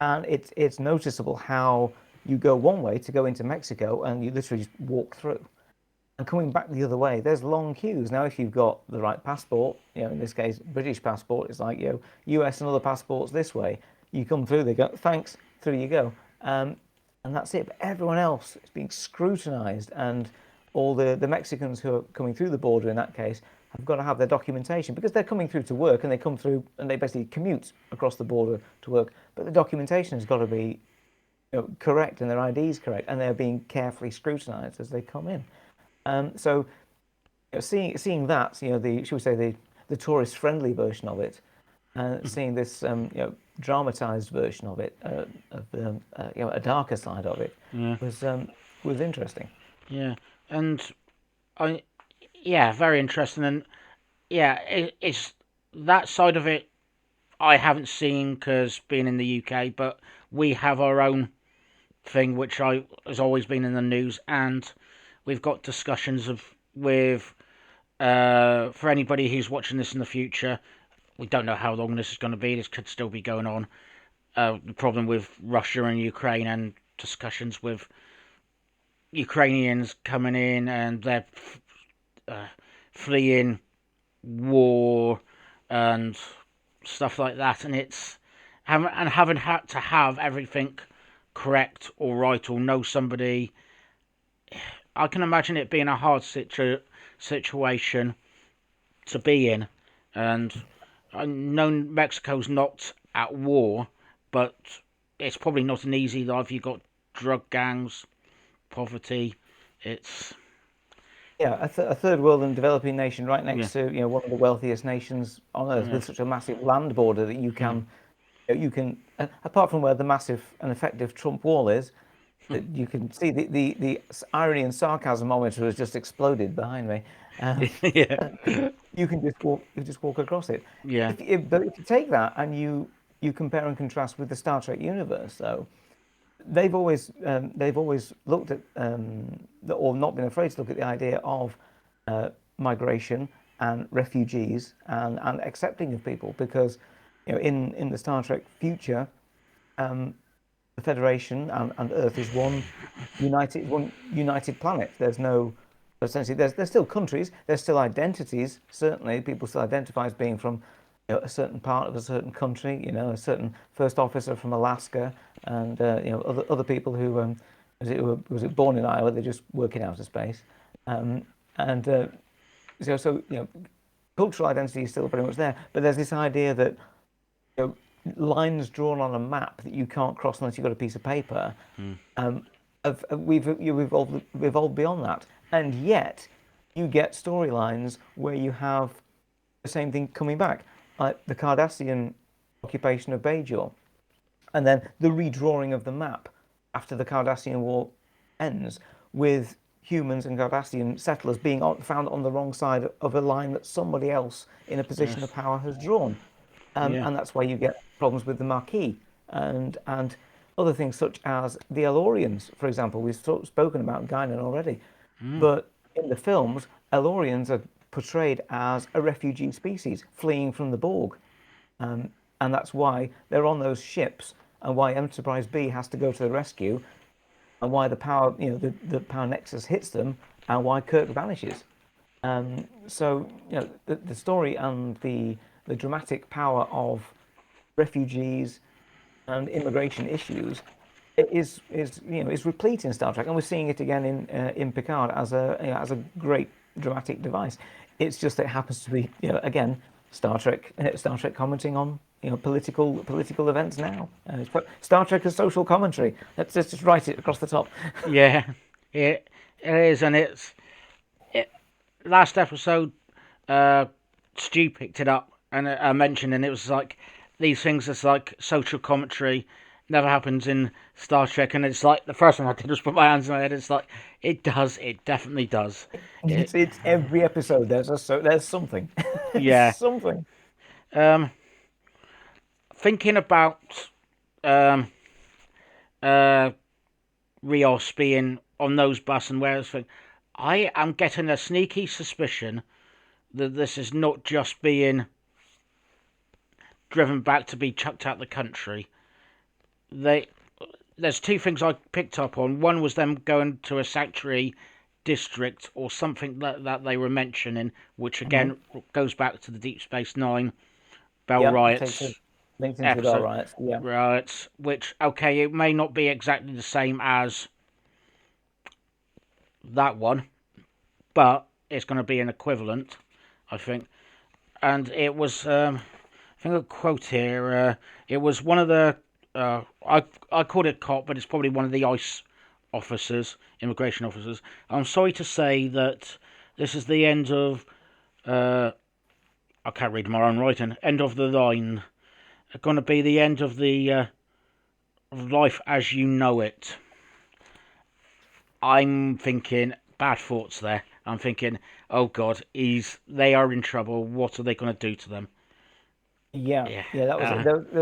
and it's noticeable how you go one way to go into Mexico, and you literally just walk through. And coming back the other way, there's long queues. Now, if you've got the right passport, in this case, British passport, it's like, US and other passports this way. You come through, they go, thanks, through you go. And that's it. But everyone else is being scrutinized, and all the Mexicans who are coming through the border in that case have got to have their documentation because they're coming through to work, and they come through and they basically commute across the border to work. But the documentation has got to be correct, and their IDs correct, and they're being carefully scrutinized as they come in. So seeing that, the should we say the tourist friendly version of it, seeing this dramatized version of it, of a darker side of it, Yeah, was interesting. yeah, and I, yeah, very interesting, and yeah, it's that side of it I haven't seen because being in the UK, but we have our own thing which I has always been in the news, and we've got discussions of with for anybody who's watching this in the future. We don't know how long this is going to be. This could still be going on. The problem with Russia and Ukraine, and discussions with Ukrainians coming in and they're uh, fleeing war and stuff like that, and it's having had to have everything correct or right or know somebody. I can imagine it being a hard situation to be in, and I know Mexico's not at war, but it's probably not an easy life. You've got drug gangs, poverty. It's Yeah, a third world and developing nation right yeah, next to one of the wealthiest nations on earth yeah, with such a massive land border that mm, you can apart from where the massive and effective Trump wall is, that you can see the irony and sarcasm monitor has just exploded behind me. yeah, You just walk across it. yeah, But if you take that and you compare and contrast with the Star Trek universe, though, they've always looked at or not been afraid to look at the idea of migration and refugees and accepting of people because in the Star Trek future, the Federation and Earth is one united planet. There's no essentially there's still countries, there's still identities. Certainly, people still identify as being from a certain part of a certain country. A certain first officer from Alaska, and other people who was it born in Iowa? They just work in outer space, and so cultural identity is still very much there. But there's this idea that you know, lines drawn on a map that you can't cross unless you've got a piece of paper. mm, We've evolved beyond that, and yet you get storylines where you have the same thing coming back, like the Cardassian occupation of Bajor, and then the redrawing of the map after the Cardassian War ends, with humans and Cardassian settlers being found on the wrong side of a line that somebody else in a position of yes, power has drawn. yeah, And that's why you get problems with the Marquis and other things such as the Elorians, for example. We've spoken about Guinan already, mm, but in the films, Elorians are portrayed as a refugee species fleeing from the Borg, and that's why they're on those ships, and why Enterprise B has to go to the rescue, and why the power nexus hits them, and why Kirk vanishes. So the story and the dramatic power of refugees and immigration issues is replete in Star Trek, and we're seeing it again in Picard as a great dramatic device. It's just that it happens to be again Star Trek commenting on political events now. Star Trek as social commentary. Let's just write it across the top. yeah. It is, and it. Last episode, uh, Stu picked it up and I mentioned, and it was like these things. It's like social commentary never happens in Star Trek, and it's like the first thing I did was put my hands in my head. It's like it does, it definitely does. It, It's every episode. There's something. There's yeah. something. Um, Thinking about um, uh, Rios being on those bus and where it's, I am getting a sneaky suspicion that this is not just being driven back to be chucked out the country. they there's two things I picked up on. One was them going to a sanctuary district or something that they were mentioning, which Hmm. again goes back to the Deep Space Nine Bell Yep, takes us Riots links into the Bell episode. Riots. Yeah, Riots, which okay, it may not be exactly the same as that one, but it's going to be an equivalent, I think. And it was, I think a quote here. It was one of the, I called it cop, but it's probably one of the ICE officers, immigration officers. I'm sorry to say that this is the end of, uh, I can't read my own writing. End of the line. Going to be the end of the life as you know it. I'm thinking bad thoughts there. I'm thinking, oh God, they are in trouble. What are they going to do to them? yeah, Yeah. yeah. That was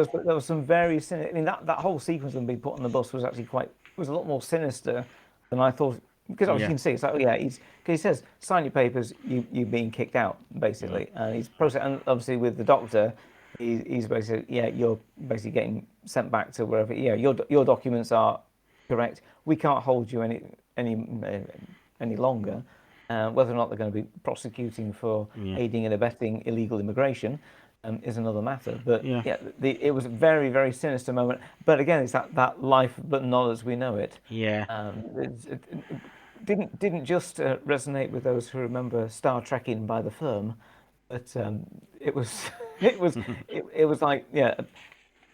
it. There was some very I mean, that whole sequence of them being put on the bus was actually was a lot more sinister than I thought. Because obviously Yeah. you can see it's like, oh, yeah, because he says sign your papers, you being kicked out Mm. basically, and he's process. And obviously with the doctor, he's basically, yeah, you're basically getting sent back to wherever. Yeah, your documents are correct. We can't hold you any uh, any longer. Whether or not they're going to be prosecuting for Yeah. aiding and abetting illegal immigration is another matter. But Yeah. yeah, it was a very, very sinister moment. But again, it's that life, but not as we know it. Yeah. It didn't just resonate with those who remember Star Trek in by the Firm, but it was it was it was like, yeah, it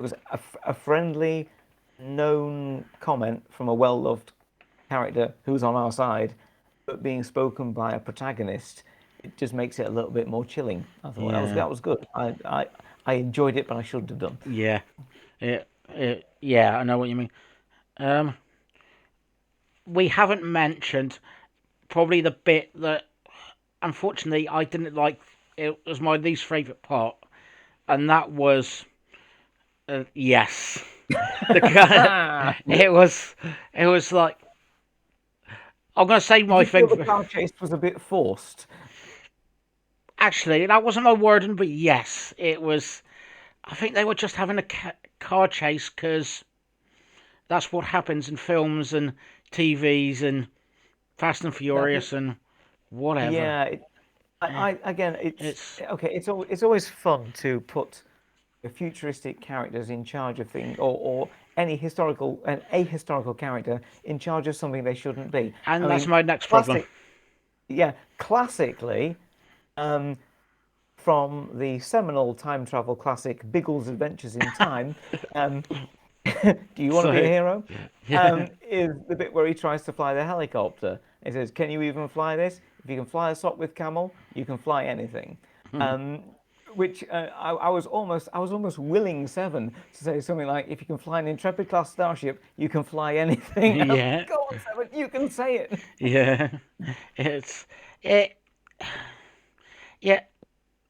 was a friendly, known comment from a well-loved character who's on our side, but being spoken by a protagonist, it just makes it a little bit more chilling. I thought Yeah. that was good. I enjoyed it, but I shouldn't have done. Yeah. Yeah. I know what you mean. Um, we haven't mentioned probably the bit that, unfortunately, I didn't like. It was my least favourite part, and that was yes, the guy. It was. It was like I'm gonna say Did my you feel thing. the car chase was a bit forced? Actually, that wasn't my wording, but yes, it was. I think they were just having a car chase because that's what happens in films and TVs and Fast and Yeah, Furious and whatever. yeah. Eh, I again, It's okay. It's always fun to put futuristic characters in charge of things, or any historical an ahistorical character in charge of something they shouldn't be. I and that's mean, my next problem. classic. Yeah, classically, um, from the seminal time travel classic Biggles' Adventures in Time. Um, do you want to be a So hero? yeah, Is the bit where he tries to fly the helicopter. He says, "Can you even fly this? If you can fly a sock with camel, you can fly anything." Um, which I was almost willing Seven to say something like, "If you can fly an Intrepid class starship, you can fly anything." yeah, Go on, Seven, you can say it. yeah. It's it. Yeah,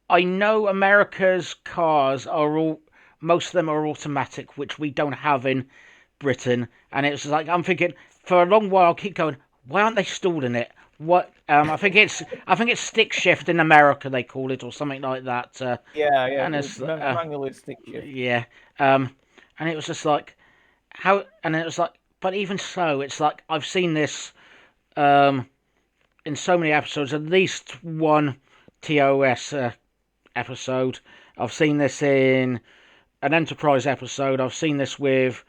I know America's cars are all. Most of them are automatic, which we don't have in Britain. And it's like I'm thinking for a long while. I'll keep going. Why aren't they stalling it? What? I think it's stick shift in America they call it or something like that. Yeah, yeah. And it's Manual is stick shift. yeah. Um, and it was just like how. And it was like, but even so, it's like I've seen this um in so many episodes. At least one TOS episode. I've seen this in an Enterprise episode. I've seen this with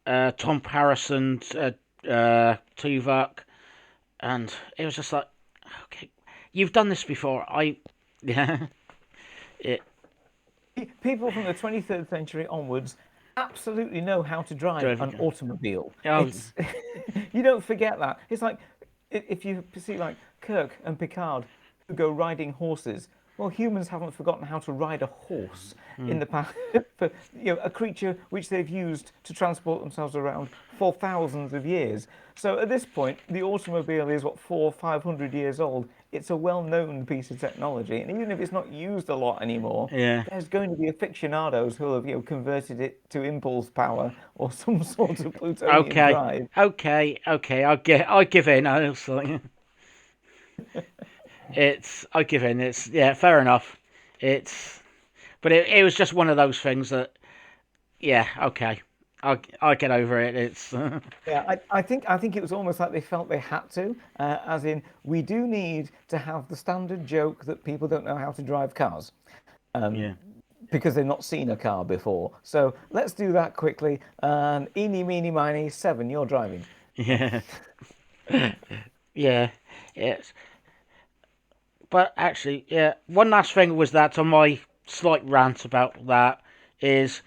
Tom Paris and Tuvok, and it was just like, okay, you've done this before. Yeah, it, People from the 23rd century onwards absolutely know how to drive an automobile. oh, It's you don't forget that. It's like if you see like Kirk and Picard who go riding horses. Well, humans haven't forgotten how to ride a horse in the past. For, a creature which they've used to transport themselves around for thousands of years. So at this point, the automobile is what 400, 500 years old. It's a well-known piece of technology, and even if it's not used a lot anymore, yeah. there's going to be aficionados who have converted it to impulse power or some sort of plutonium Okay, drive. okay. I give in. I was like, I give in. It's yeah, fair enough. It's, but it was just one of those things that yeah, okay. I get over it. It's Yeah, I think it was almost like they felt they had to, as in we do need to have the standard joke that people don't know how to drive cars yeah, because they've not seen a car before. So let's do that quickly. Eeny, meeny, miny, seven. You're driving. yeah, yeah. It's but actually, yeah. One last thing was that on my slight rant about that is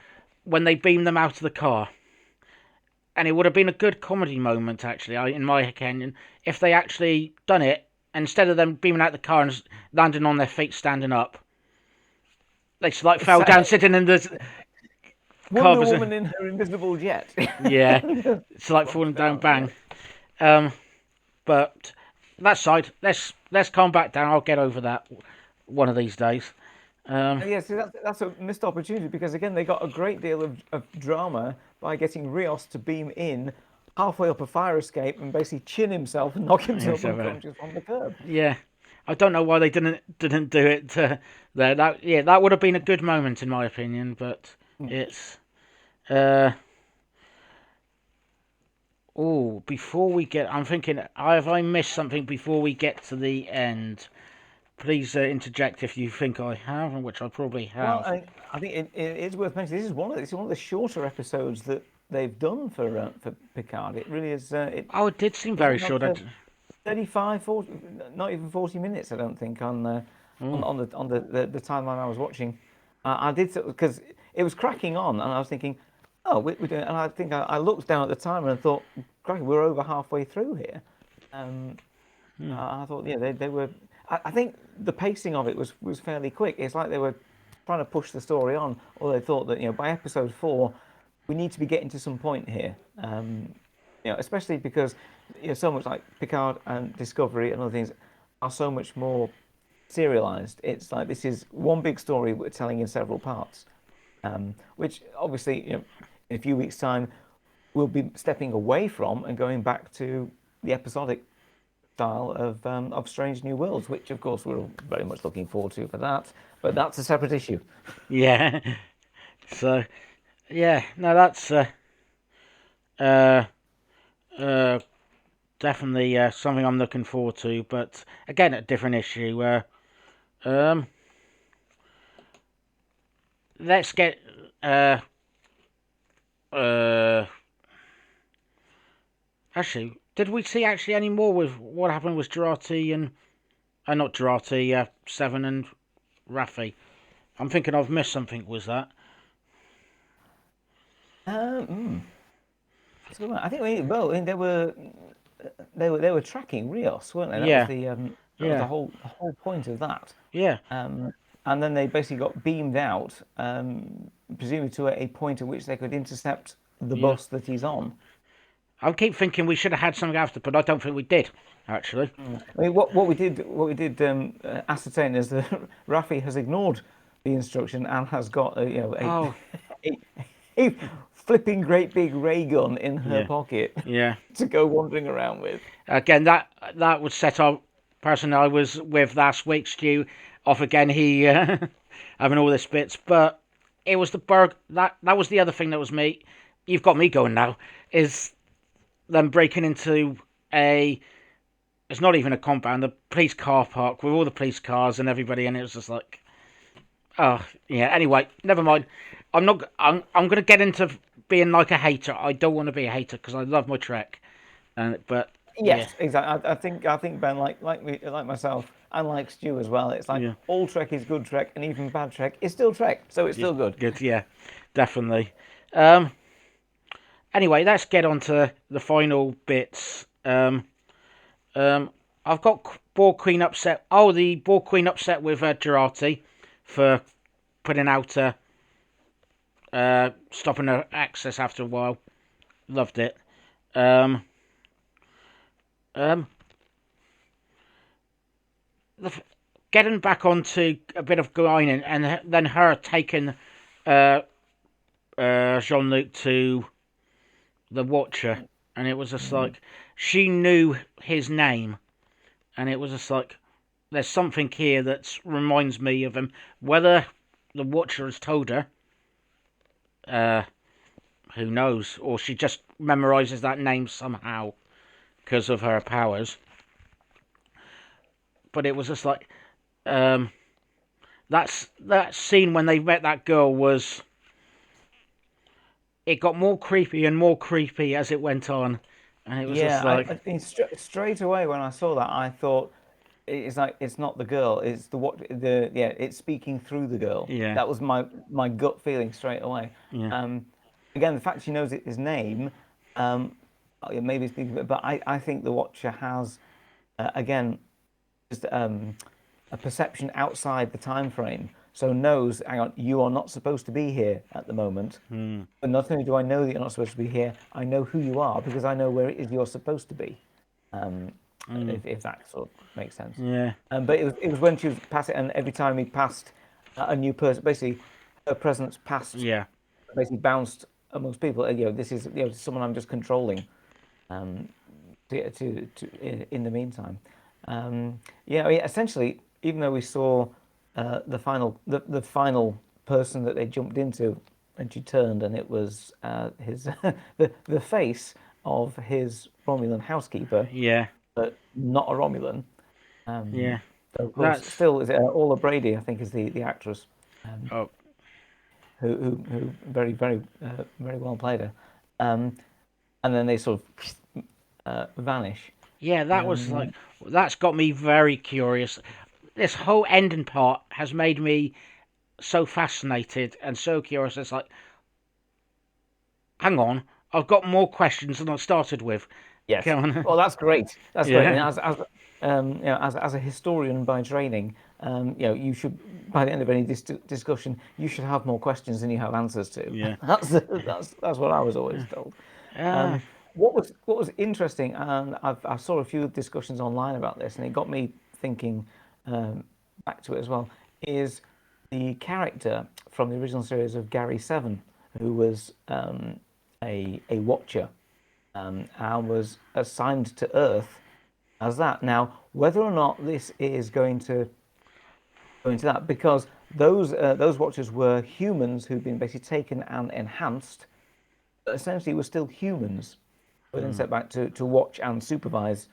when they beam them out of the car, and it would have been a good comedy moment actually, in my opinion, if they actually done it instead of them beaming out the car and landing on their feet standing up. They just like fell down sitting in the car. Wonder Woman in her invisible jet. Yeah, it's like Slumps falling down, down. Yeah. bang. Um, but that side, let's calm back down. I'll get over that one of these days. Um, Yeah, see, that's a missed opportunity because again, they got a great deal of drama by getting Rios to beam in halfway up a fire escape and basically chin himself and knock yeah, himself unconscious on the curb. yeah, I don't know why they didn't do it there. That would have been a good moment in my opinion. But it's uh oh, before we get, I'm thinking, have I missed something before we get to the end? Please interject if you think I have, and which I probably Well, have. I think it is worth mentioning. This is one of the shorter episodes that they've done for Picard. It really is. Oh, it did seem It's very something short. like 35, 40, not even 40 minutes. I don't think Oh, on the timeline I was watching. I did because it was cracking on, and I was thinking, oh, we're doing. And I think I looked down at the timer and thought, cracking, we're over halfway through here. Um, I thought, yeah, they were. I think the pacing of it was fairly quick. It's like they were trying to push the story on, or they thought that by episode 4, we need to be getting to some point here. Especially because so much like Picard and Discovery and other things are so much more serialized. It's like this is one big story we're telling in several parts, which obviously in a few weeks' time we'll be stepping away from and going back to the episodic style of Strange New Worlds, which of course we're very much looking forward to for that. But that's a separate issue. yeah. So, yeah, no, that's uh, uh, definitely something I'm looking forward to. But again, a different issue. Um, let's get uh, uh, actually, did we see actually any more with what happened with Jurati and not Jurati, Seven and Raffi? I'm thinking I've missed something. Was that? Um, mm, I think well, I mean, they were tracking Rios, weren't they? That was Yeah, the yeah, whole point of that. yeah, Um, and then they basically got beamed out, presumably to a point at which they could intercept the yeah. bus that he's on. I keep thinking we should have had something after, but I don't think we did actually. I mean, what we did ascertain is that Rafi has ignored the instruction and has got Oh, a, a flipping great big ray gun in her yeah, pocket yeah. to go wandering around with. Again, that would set our person I was with last week, Stu, off again. He having all this bits, but it was the burg. That was the other thing that was me. You've got me going now. Is them breaking into a. It's not even a compound. The police car park with all the police cars and everybody, and it was just like, oh yeah. Anyway, never mind. I'm not. I'm gonna get into being like a hater. I don't want to be a hater because I love my Trek, and but yeah, Yes, exactly. I think Ben, like me, like myself, and like Stu as well. It's like yeah. all Trek is good Trek, and even bad Trek is still Trek, so it's Yeah, still good. good. Yeah, definitely. Um, anyway, let's get on to the final bits. Um, I've got Borg Queen upset. Oh, the Borg Queen upset with Girardi for putting out stopping her access after a while. Loved it. Um, um, the, getting back onto a bit of Guinan and then her taking uh, Jean Luc to the Watcher, and it was just like she knew his name, and it was just like there's something here that reminds me of him. Whether the Watcher has told her, uh, who knows? Or she just memorizes that name somehow because of her powers. But it was just like um, that scene when they met that girl was. It got more creepy and more creepy as it went on, and it was Yeah, just like, I think straight away when I saw that, I thought it's like it's not the girl, it's the yeah, it's speaking through the girl. yeah, That was my gut feeling straight away. yeah, Um, Again, the fact she knows his name, um, yeah, maybe speaking, but I think the Watcher has again just a perception outside the time frame. So knows, hang on, you are not supposed to be here at the moment. mm, But not only do I know that you're not supposed to be here, I know who you are because I know where it is you're supposed to be. Um, mm, if that sort of makes sense. yeah, But it was when she was passing, and every time he passed a new person, basically her presence passed, yeah, basically bounced amongst people. This is someone I'm just controlling. Um, in the meantime, yeah, I mean, essentially, even though we saw the final person that they jumped into, and she turned, and it was his the face of his Romulan housekeeper, yeah, but not a Romulan. Um, yeah. so of course, That's still is it Orla Brady, I think, is the actress oh who very well played her. Um, and then they sort of vanish. yeah. That was like Um, that's got me very curious. This whole ending part has made me so fascinated and so curious. It's like, hang on, I've got more questions than I started with. Yes. Come on, Well, that's great. That's great. And yeah, as a historian by training, you should by the end of any discussion, you should have more questions than you have answers to. yeah, That's what I was always told. ah, Um, what was interesting, and I saw a few discussions online about this, and it got me thinking back to it as well. Is the character from the original series of Gary Seven, who was a watcher and was assigned to Earth as that. Now, whether or not this is going to go into that, because those Watchers were humans who'd been basically taken and enhanced, but essentially were still humans, but then mm, set back to watch and supervise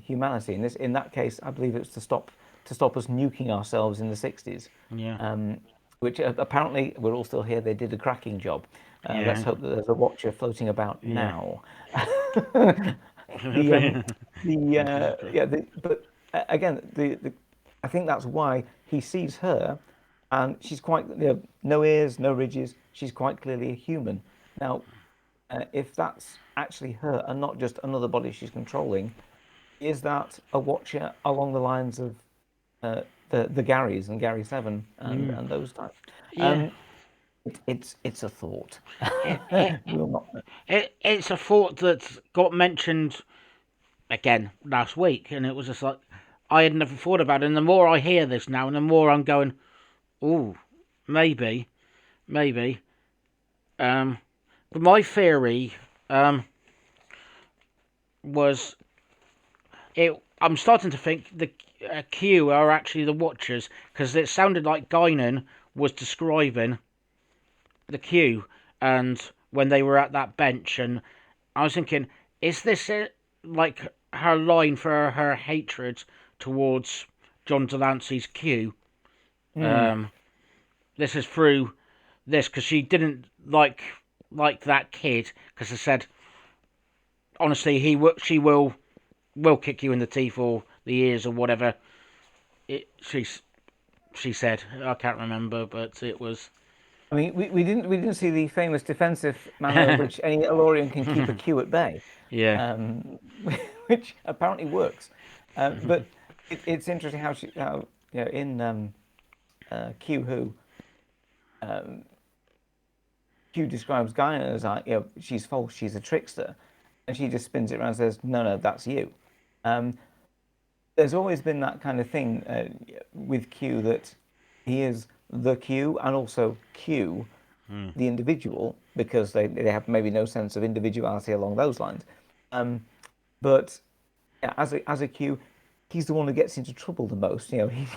humanity. In that case, I believe it was to stop us nuking ourselves in the 60s. yeah, Which apparently we're all still here. They did a cracking job. Let's yeah, hope that there's a watcher floating about yeah. now. the yeah, but again, I think that's why he sees her, and she's quite no ears, no ridges. She's quite clearly a human. Now, if that's actually her and not just another body she's controlling, is that a watcher along the lines of the Garys and Gary Seven and Mm. and those types? Yeah, Um, it's a thought. it, it, We'll not. it's a thought that got mentioned again last week, and it was just like I had never thought about it. And the more I hear this now, and the more I'm going, "Ooh, maybe, maybe." Um, but my theory um, was it. I'm starting to think the Q are actually the Watchers because it sounded like Guinan was describing the Q, and when they were at that bench, and I was thinking, is this it? Like her line for her hatred towards John Delancey's Q? Hmm. Um, this is through this because she didn't like that kid because I said honestly she will kick you in the teeth or the ears or whatever. It she said I can't remember, but it was I mean, we didn't see the famous defensive manner in which any Elorian can keep a Q at bay, yeah um, which apparently works. But it's interesting how in Q who Q describes Gaia as like she's false, she's a trickster, and she just spins it around and says no, that's you. Um, there's always been that kind of thing with Q that he is the Q and also Q, mm, the individual, because they have maybe no sense of individuality along those lines. But yeah, as a Q, he's the one who gets into trouble the most.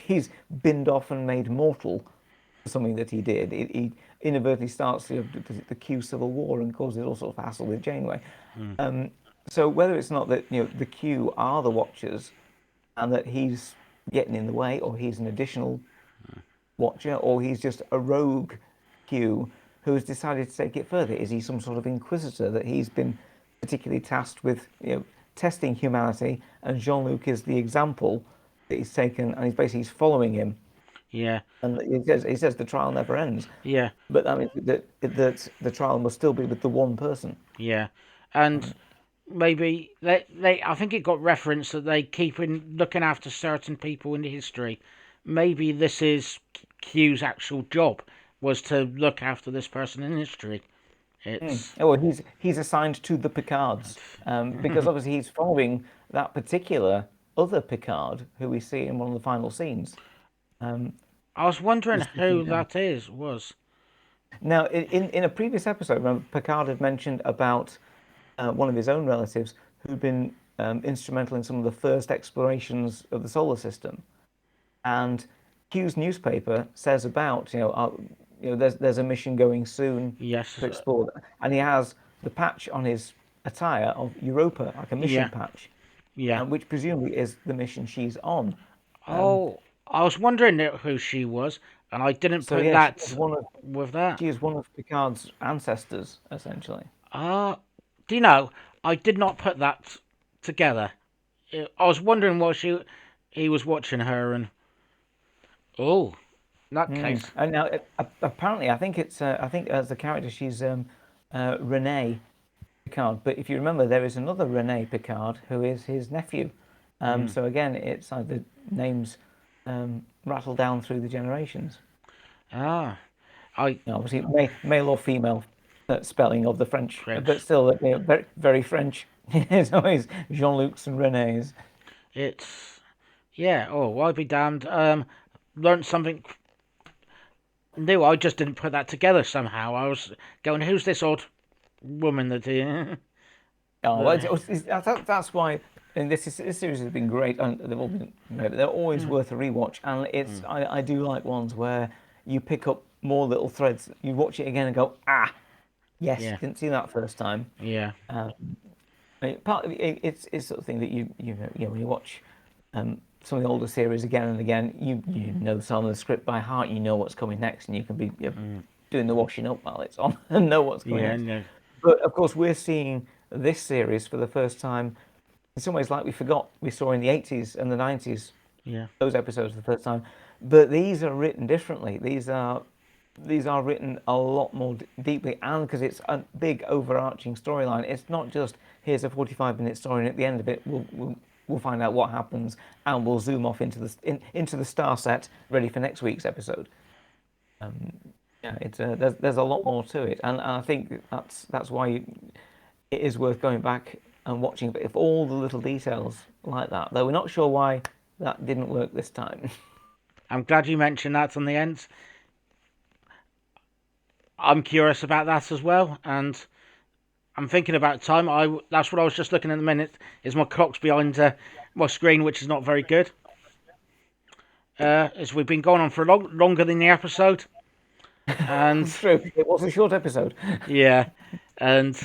He's binned off and made mortal something that he did. He inadvertently starts the Q Civil War and causes all sorts of hassle with Janeway. So whether it's not that the Q are the Watchers and that he's getting in the way, or he's an additional Watcher, or he's just a rogue Q who has decided to take it further. Is he some sort of Inquisitor that he's been particularly tasked with testing humanity, and Jean-Luc is the example that he's taken, and he's following him. Yeah. And he says the trial never ends. Yeah. But I mean that the trial must still be with the one person. Yeah. And maybe they I think it got referenced that they keep looking after certain people in history. Maybe this is Q's actual job, was to look after this person in history. It's Oh, well, he's assigned to the Picards, because obviously he's following that particular other Picard who we see in one of the final scenes. I was wondering Just who looking down. that was. Now, in a previous episode, remember, Picard had mentioned about one of his own relatives who'd been instrumental in some of the first explorations of the solar system. And Q's newspaper says about there's a mission going soon Yes. to explore that, and he has the patch on his attire of Europa, like a mission Yeah. patch, Yeah. which presumably is the mission she's on. Oh, I was wondering who she was, and I didn't So put yeah, that with that. she is one of Picard's ancestors essentially. Do you know? I did not put that together. I was wondering what he was watching her, and oh, in that case, And now, apparently, I think as the character, she's Renee Picard. But if you remember, there is another Renee Picard who is his nephew. So again, it's like the names rattle down through the generations. ah, I Obviously, male or female spelling of the French, but French. still very, very French. It's always Jean-Luc's and Renee's. It's yeah. Oh, well, I'd be damned. Learned something new. I just didn't put that together somehow. I was going, who's this odd woman that he? Oh, well, that's why. And this series has been great, and they've all been great. They're always worth a rewatch, and I do like ones where you pick up more little threads. You watch it again and go, yes, Yeah. didn't see that first time. Yeah. Part of it's sort of thing that when you watch some of the older series again and again, you know some of the script by heart. You know what's coming next, and you can be doing the washing up while it's on and know what's coming Yeah. next. No. But of course, we're seeing this series for the first time in some ways, like we forgot we saw in the 80s and the 90s, Yeah. those episodes for the first time. But these are written differently. These are written a lot more deeply, and because it's a big overarching storyline. It's not just here's a 45-minute story, and at the end of it, we'll find out what happens, and we'll zoom off into the star set, ready for next week's episode. Yeah, it's there's a lot more to it, and I think that's why it is worth going back and watching. But if all the little details like that, though we're not sure why that didn't work this time. I'm glad you mentioned that on the end. I'm curious about that as well, and I'm thinking about time. That's what I was just looking at the minute. Is my clock's behind my screen, which is not very good. As we've been going on for longer than the episode, and It's true. It was a short episode. yeah, and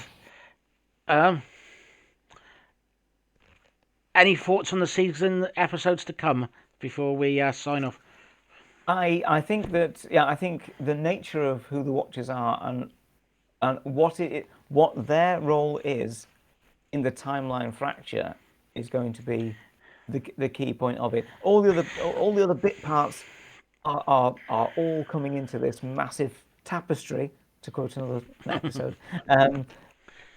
any thoughts on the season episodes to come before we sign off? I think that I think the nature of who the Watchers are and what their role is in the timeline fracture is going to be the key point of it. All the other bit parts are all coming into this massive tapestry, to quote another episode.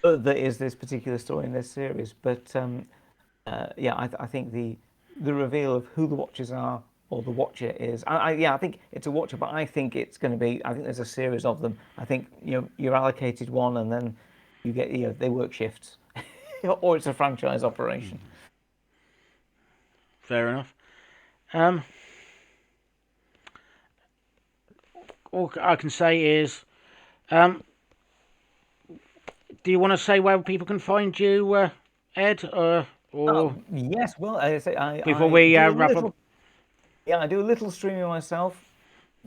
That is this particular story in this series. But I think the reveal of who the Watchers are, or the Watcher is. I think it's a Watcher, but I think it's going to be. I think there's a series of them. I think you're allocated one, and then you get they work shifts, or it's a franchise operation. Fair enough. All I can say is, do you want to say where people can find you, Ed, or Yes, well, I say before we do a wrap little, up? I do a little streaming myself.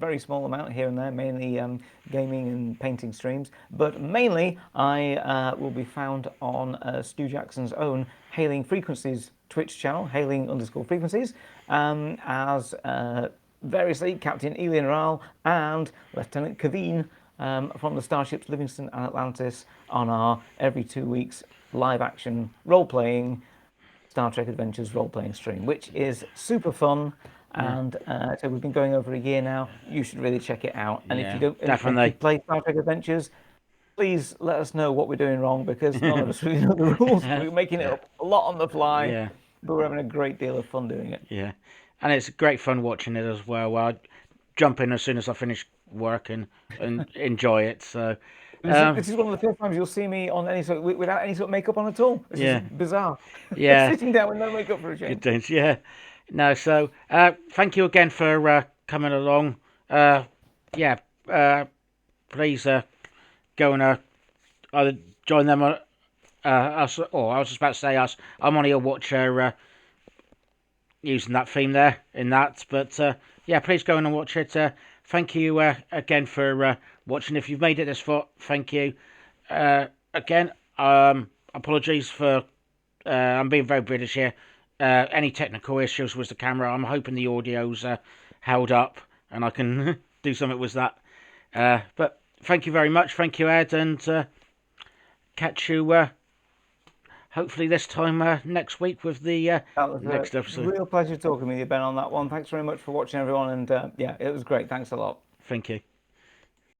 very small amount here and there, mainly gaming and painting streams. But mainly, I will be found on Stu Jackson's own Hailing Frequencies Twitch channel, hailing_frequencies, as variously Captain Elian Ral and Lieutenant Kaveen from the starships Livingston and Atlantis on our every 2 weeks live action role playing Star Trek Adventures role playing stream, which is super fun. And so we've been going over a year now. You should really check it out. And if you don't, definitely. if you play Star Trek Adventures, please let us know what we're doing wrong, because none of us really know the rules. We're making it up a lot on the fly, Yeah. but we're having a great deal of fun doing it. Yeah, and it's great fun watching it as well. I jump in as soon as I finish work and enjoy it. So This is one of the first times you'll see me on without any sort of makeup on at all. It's just bizarre. Yeah. Sitting down with no makeup for a change. Good things, yeah. No, so thank you again for coming along. Please go and either join them or us, or I was just about to say us. I'm only a watcher using that theme there in that, but please go and watch it. Thank you again for watching. If you've made it this far, thank you. Again, apologies for I'm being very British here. Any technical issues with the camera. I'm hoping the audio's held up and I can do something with that. But thank you very much. Thank you, Ed, and catch you hopefully this time next week with the next episode. Real pleasure talking with you, Ben, on that one. Thanks very much for watching, everyone, and it was great. Thanks a lot. Thank you.